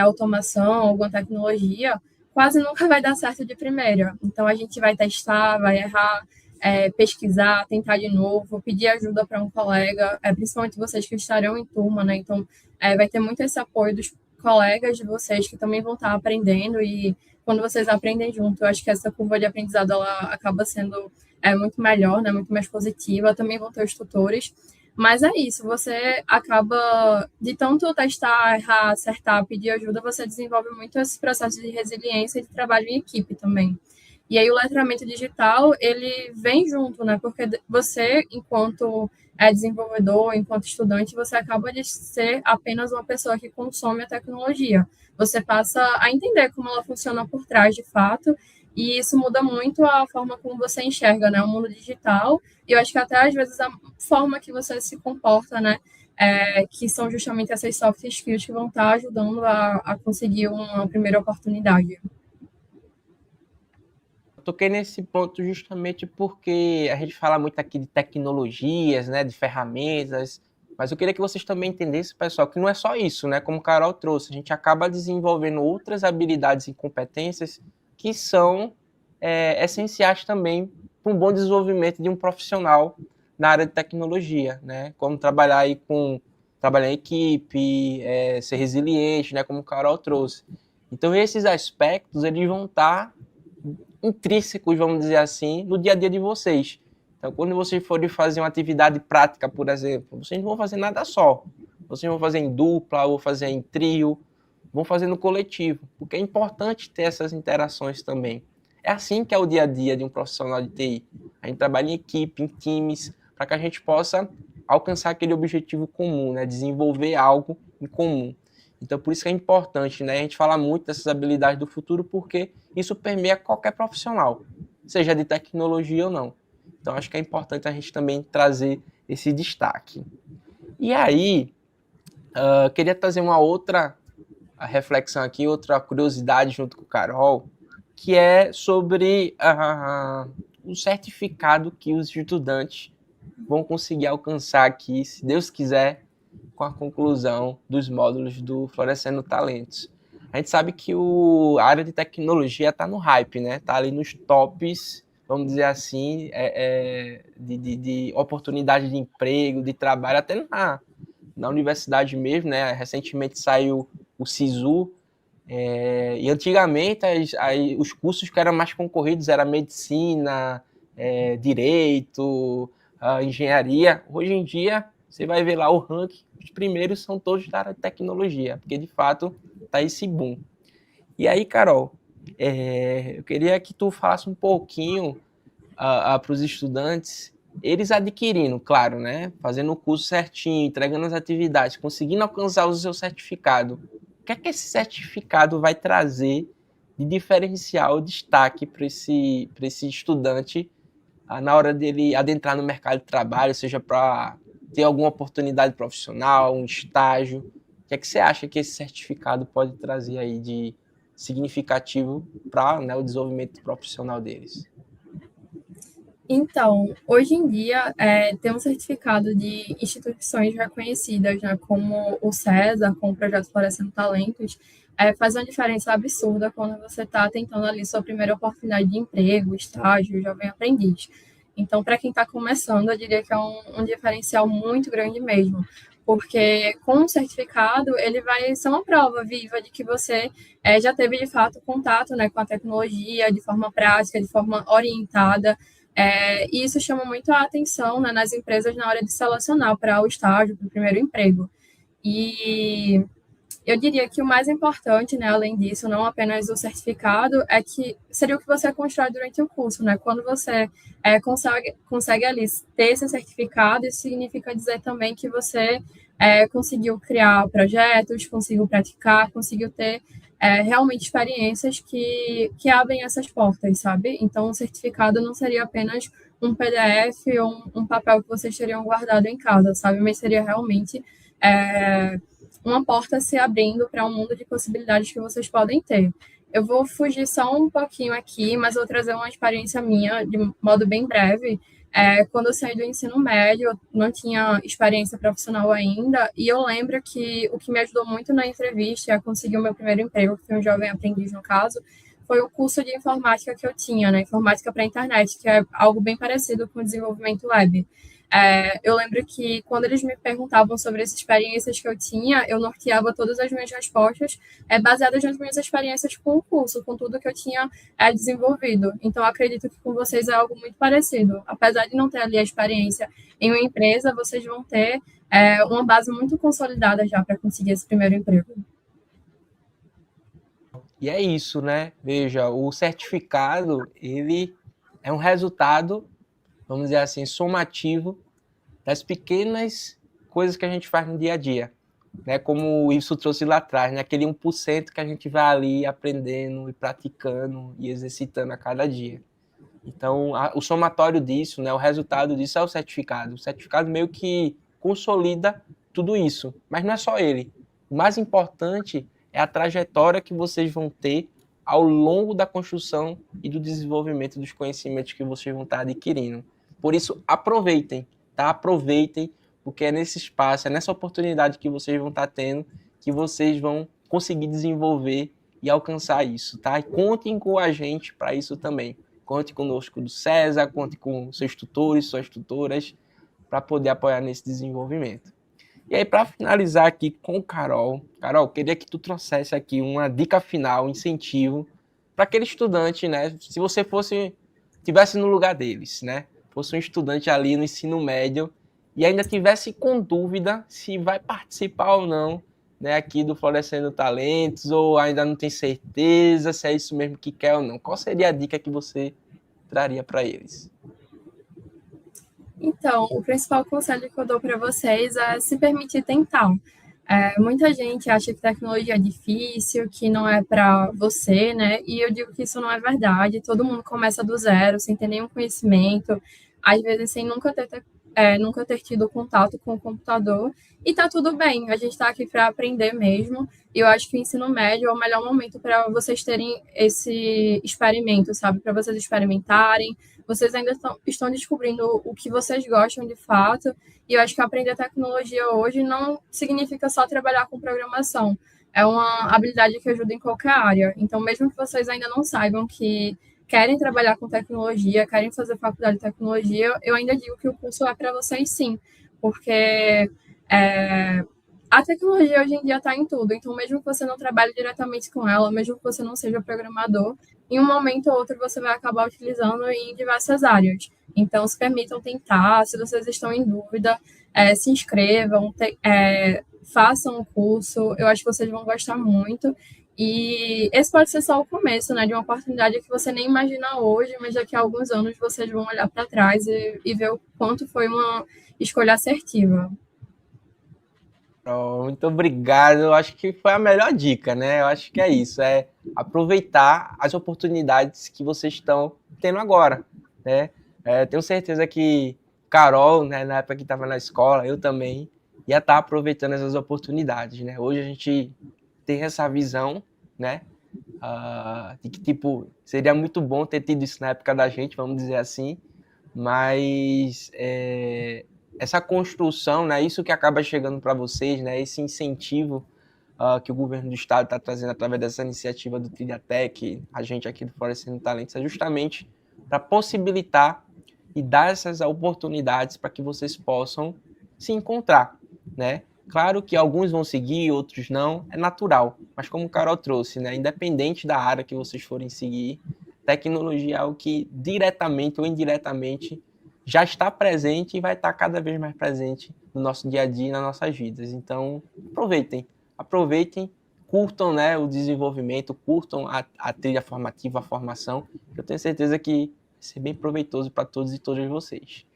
automação, alguma tecnologia, quase nunca vai dar certo de primeira. Então, a gente vai testar, vai errar, pesquisar, tentar de novo, pedir ajuda para um colega, principalmente vocês que estarão em turma, né? Então, vai ter muito esse apoio dos colegas de vocês que também vão estar aprendendo e quando vocês aprendem junto, eu acho que essa curva de aprendizado ela acaba sendo muito melhor, né? Muito mais positiva. Também vão ter os tutores. Mas é isso, você acaba, de tanto testar, errar, acertar, pedir ajuda, você desenvolve muito esse processo de resiliência e de trabalho em equipe também. E aí o letramento digital, ele vem junto, né? Porque você, enquanto desenvolvedor, enquanto estudante, você acaba de ser apenas uma pessoa que consome a tecnologia. Você passa a entender como ela funciona por trás, de fato, e isso muda muito a forma como você enxerga, né? O mundo digital, e eu acho que até às vezes a forma que você se comporta, né? Que são justamente essas soft skills que vão estar ajudando a conseguir uma primeira oportunidade. Toquei nesse ponto justamente porque a gente fala muito aqui de tecnologias, né, de ferramentas, mas eu queria que vocês também entendessem, pessoal, que não é só isso, né, como o Carol trouxe, a gente acaba desenvolvendo outras habilidades e competências que são essenciais também para um bom desenvolvimento de um profissional na área de tecnologia, né, como trabalhar em equipe, ser resiliente, né, como o Carol trouxe. Então esses aspectos, eles vão estar intrínsecos, vamos dizer assim, no dia a dia de vocês. Então, quando vocês forem fazer uma atividade prática, por exemplo, vocês não vão fazer nada só. Vocês vão fazer em dupla, ou fazer em trio, vão fazer no coletivo, porque é importante ter essas interações também. É assim que é o dia a dia de um profissional de TI. A gente trabalha em equipe, em times, para que a gente possa alcançar aquele objetivo comum, né? Desenvolver algo em comum. Então, por isso que é importante, né? A gente fala muito dessas habilidades do futuro, porque isso permeia qualquer profissional, seja de tecnologia ou não. Então, acho que é importante a gente também trazer esse destaque. E aí, queria trazer uma outra reflexão aqui, outra curiosidade junto com o Carol, que é sobre o certificado que os estudantes vão conseguir alcançar aqui, se Deus quiser, com a conclusão dos módulos do Florescendo Talentos. A gente sabe que a área de tecnologia está no hype, né? Está ali nos tops, vamos dizer assim, de oportunidade de emprego, de trabalho, até na universidade mesmo, né? Recentemente saiu o SISU, e antigamente os cursos que eram mais concorridos eram medicina, direito, engenharia. Hoje em dia, você vai ver lá o ranking, os primeiros são todos da área de tecnologia, porque de fato está esse boom. E aí, Carol, eu queria que tu falasse um pouquinho para os estudantes eles adquirindo, claro, né, fazendo o curso certinho, entregando as atividades, conseguindo alcançar o seu certificado, o que é que esse certificado vai trazer de diferencial, destaque para esse estudante na hora dele adentrar no mercado de trabalho, seja para ter alguma oportunidade profissional, um estágio? O que é que você acha que esse certificado pode trazer aí de significativo para, né, o desenvolvimento profissional deles? Então, hoje em dia, ter um certificado de instituições reconhecidas, né, como o César, com o projeto Florescendo Talentos, faz uma diferença absurda quando você está tentando ali sua primeira oportunidade de emprego, estágio, jovem aprendiz. Então, para quem está começando, eu diria que é um diferencial muito grande mesmo, porque com o certificado, ele vai ser uma prova viva de que você já teve, de fato, contato, né, com a tecnologia de forma prática, de forma orientada, e isso chama muito a atenção, né, nas empresas na hora de selecionar para o estágio, para o primeiro emprego. E eu diria que o mais importante, né, além disso, não apenas o certificado, é que seria o que você constrói durante o curso, né? Quando você consegue ali ter esse certificado, isso significa dizer também que você conseguiu criar projetos, conseguiu praticar, conseguiu ter realmente experiências que abrem essas portas, sabe? Então, o certificado não seria apenas um PDF ou um papel que vocês teriam guardado em casa, sabe? Mas seria realmente uma porta se abrindo para um mundo de possibilidades que vocês podem ter. Eu vou fugir só um pouquinho aqui, mas vou trazer uma experiência minha de modo bem breve. Quando eu saí do ensino médio, eu não tinha experiência profissional ainda, e eu lembro que o que me ajudou muito na entrevista a conseguir o meu primeiro emprego, que foi um jovem aprendiz no caso, foi o curso de informática que eu tinha, né? Informática para a internet, que é algo bem parecido com o desenvolvimento web. Eu lembro que quando eles me perguntavam sobre as experiências que eu tinha, eu norteava todas as minhas respostas baseadas nas minhas experiências com o curso, com tudo que eu tinha desenvolvido. Então, acredito que com vocês é algo muito parecido. Apesar de não ter ali a experiência em uma empresa, vocês vão ter uma base muito consolidada já para conseguir esse primeiro emprego. E é isso, né? Veja, o certificado, ele é um resultado, vamos dizer assim, somativo das pequenas coisas que a gente faz no dia a dia, né? Como isso trouxe lá atrás, né? Aquele 1% que a gente vai ali aprendendo e praticando e exercitando a cada dia. Então, o somatório disso, né? O resultado disso é o certificado. O certificado meio que consolida tudo isso, mas não é só ele. O mais importante é a trajetória que vocês vão ter ao longo da construção e do desenvolvimento dos conhecimentos que vocês vão estar adquirindo. Por isso, aproveitem, tá? Aproveitem, porque é nesse espaço, é nessa oportunidade que vocês vão estar tendo que vocês vão conseguir desenvolver e alcançar isso, tá? E contem com a gente para isso também. Conte conosco do César, conte com seus tutores, suas tutoras, para poder apoiar nesse desenvolvimento. E aí, para finalizar aqui com Carol, queria que tu trouxesse aqui uma dica final, um incentivo para aquele estudante, né? Se você tivesse no lugar deles, né? Fosse um estudante ali no ensino médio e ainda tivesse com dúvida se vai participar ou não, né, aqui do Florescendo Talentos, ou ainda não tem certeza se é isso mesmo que quer ou não. Qual seria a dica que você traria para eles? Então, o principal conselho que eu dou para vocês é se permitir tentar. Muita gente acha que tecnologia é difícil, que não é para você, né? E eu digo que isso não é verdade. Todo mundo começa do zero, sem ter nenhum conhecimento, às vezes sem nunca ter tido contato com o computador. E tá tudo bem, a gente está aqui para aprender mesmo. E eu acho que o ensino médio é o melhor momento para vocês terem esse experimento, sabe? Para vocês experimentarem. Vocês ainda estão descobrindo o que vocês gostam de fato. E eu acho que aprender tecnologia hoje não significa só trabalhar com programação. É uma habilidade que ajuda em qualquer área. Então, mesmo que vocês ainda não saibam que querem trabalhar com tecnologia, querem fazer faculdade de tecnologia, eu ainda digo que o curso é para vocês sim. Porque a tecnologia hoje em dia está em tudo. Então, mesmo que você não trabalhe diretamente com ela, mesmo que você não seja programador, em um momento ou outro você vai acabar utilizando em diversas áreas. Então, se permitam tentar. Se vocês estão em dúvida, se inscrevam, façam o curso. Eu acho que vocês vão gostar muito. E esse pode ser só o começo, né, de uma oportunidade que você nem imagina hoje, mas daqui a alguns anos vocês vão olhar para trás e ver o quanto foi uma escolha assertiva. Muito obrigado. Eu acho que foi a melhor dica, né? Eu acho que é isso, é aproveitar as oportunidades que vocês estão tendo agora, né? Tenho certeza que Carol, né, na época que estava na escola, eu também ia estar aproveitando essas oportunidades, né? Hoje a gente tem essa visão, né? De que, tipo, seria muito bom ter tido isso na época da gente, vamos dizer assim, mas essa construção, né, isso que acaba chegando para vocês, né, esse incentivo que o governo do estado está trazendo através dessa iniciativa do Trilhatec, a gente aqui do Florescendo Talentos, é justamente para possibilitar e dar essas oportunidades para que vocês possam se encontrar, né? Claro que alguns vão seguir, outros não, é natural, mas como o Carol trouxe, né, independente da área que vocês forem seguir, tecnologia é algo que diretamente ou indiretamente já está presente e vai estar cada vez mais presente no nosso dia a dia e nas nossas vidas. Então, aproveitem, curtam, né, o desenvolvimento, curtam a trilha formativa, a formação, que eu tenho certeza que vai ser bem proveitoso para todos e todas vocês.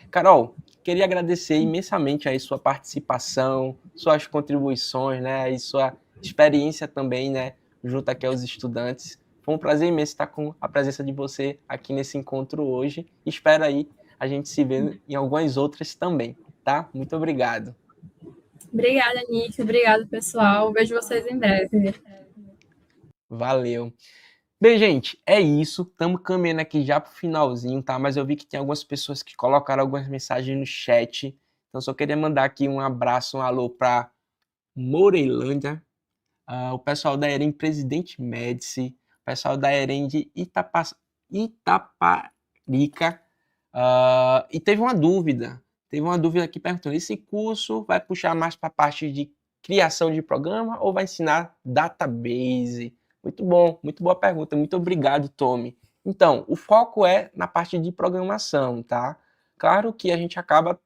Carol, queria agradecer imensamente a sua participação, suas contribuições, né, e sua experiência também, né, junto aqui aos estudantes. Foi um prazer imenso estar com a presença de você aqui nesse encontro hoje. Espero aí a gente se ver em algumas outras também, tá? Muito obrigado. Obrigada, Nick. Obrigada, pessoal. Vejo vocês em breve. Valeu. Bem, gente, é isso. Estamos caminhando aqui já para o finalzinho, tá? Mas eu vi que tem algumas pessoas que colocaram algumas mensagens no chat. Então, só queria mandar aqui um abraço, um alô para Moreilândia, o pessoal da EREM Presidente Médici, o pessoal da EREM de Itaparica. E teve uma dúvida aqui perguntando: esse curso vai puxar mais para a parte de criação de programa ou vai ensinar database? Muito bom, muito boa pergunta, muito obrigado, Tommy. Então, o foco é na parte de programação, tá? Claro que a gente acaba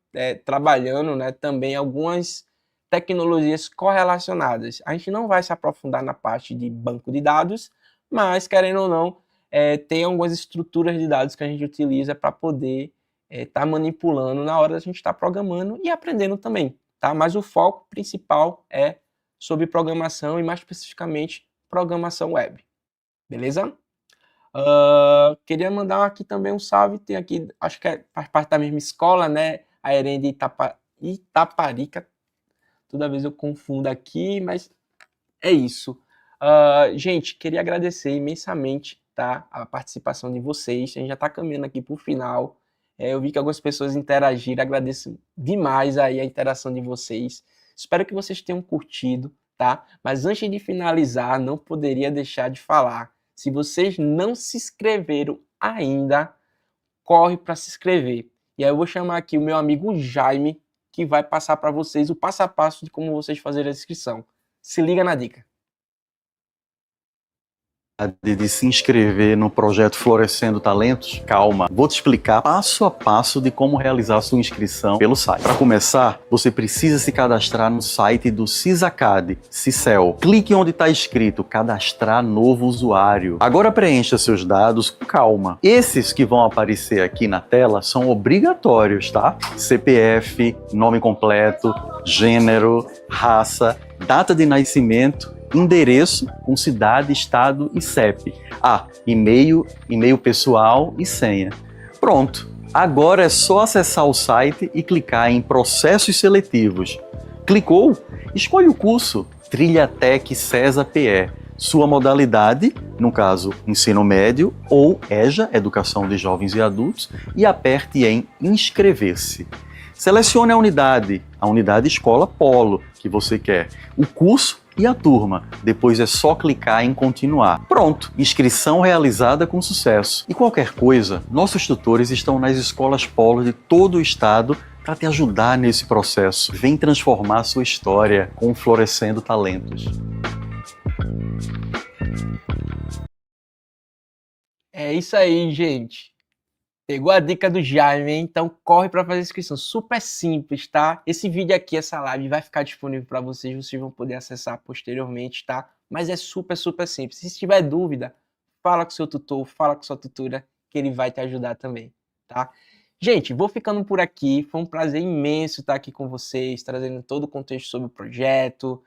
trabalhando, né, também algumas tecnologias correlacionadas. A gente não vai se aprofundar na parte de banco de dados, mas, querendo ou não, tem algumas estruturas de dados que a gente utiliza para poder estar manipulando na hora da gente estar programando e aprendendo também, tá? Mas o foco principal é sobre programação e mais especificamente programação web, beleza? Queria mandar aqui também um salve, tem aqui, acho que faz parte da mesma escola, né? A EREM de Itaparica, toda vez eu confundo aqui, mas é isso. Gente, queria agradecer imensamente, tá, a participação de vocês. A gente já está caminhando aqui para o final. Eu vi que algumas pessoas interagiram, agradeço demais aí a interação de vocês. Espero que vocês tenham curtido, tá? Mas antes de finalizar, não poderia deixar de falar. Se vocês não se inscreveram ainda, corre para se inscrever. E aí eu vou chamar aqui o meu amigo Jaime, que vai passar para vocês o passo a passo de como vocês fazerem a inscrição. Se liga na dica. De se inscrever no projeto Florescendo Talentos, calma, vou te explicar passo a passo de como realizar a sua inscrição pelo site. Para começar, você precisa se cadastrar no site do Sisacad, Cicel. Clique onde está escrito cadastrar novo usuário. Agora preencha seus dados com calma. Esses que vão aparecer aqui na tela são obrigatórios, tá? CPF, nome completo, gênero, raça, data de nascimento, endereço com cidade, estado e CEP. E-mail pessoal e senha. Pronto. Agora é só acessar o site e clicar em processos seletivos. Clicou? Escolhe o curso Trilhatec César PE. Sua modalidade, no caso, ensino médio ou EJA, Educação de Jovens e Adultos, e aperte em inscrever-se. Selecione a unidade escola polo que você quer, o curso e a turma. Depois é só clicar em continuar. Pronto, inscrição realizada com sucesso. E qualquer coisa, nossos tutores estão nas escolas polo de todo o estado para te ajudar nesse processo. Vem transformar a sua história com o Florescendo Talentos. É isso aí, gente. Pegou a dica do Jaime, hein? Então corre para fazer a inscrição. Super simples, tá? Esse vídeo aqui, essa live vai ficar disponível para vocês. Vocês vão poder acessar posteriormente, tá? mas é super, super simples. Se tiver dúvida, fala com seu tutor, fala com sua tutora, que ele vai te ajudar também, tá? Gente, vou ficando por aqui. Foi um prazer imenso estar aqui com vocês, trazendo todo o contexto sobre o projeto,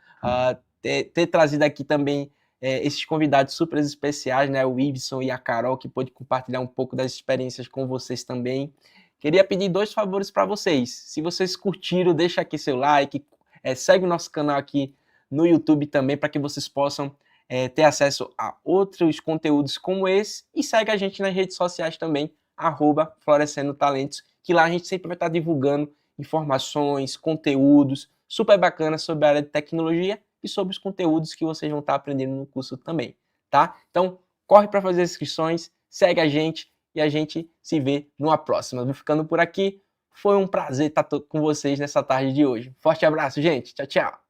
ter trazido aqui também esses convidados super especiais, né? O Ibson e a Carol, que pôde compartilhar um pouco das experiências com vocês também. Queria pedir 2 favores para vocês. Se vocês curtiram, deixa aqui seu like, segue o nosso canal aqui no YouTube também, para que vocês possam ter acesso a outros conteúdos como esse, e segue a gente nas redes sociais também, @florescendotalentos, que lá a gente sempre vai estar divulgando informações, conteúdos super bacanas sobre a área de tecnologia e sobre os conteúdos que vocês vão estar aprendendo no curso também, tá? Então, corre para fazer as inscrições, segue a gente e a gente se vê numa próxima. Vou ficando por aqui. Foi um prazer estar com vocês nessa tarde de hoje. Forte abraço, gente. Tchau, tchau.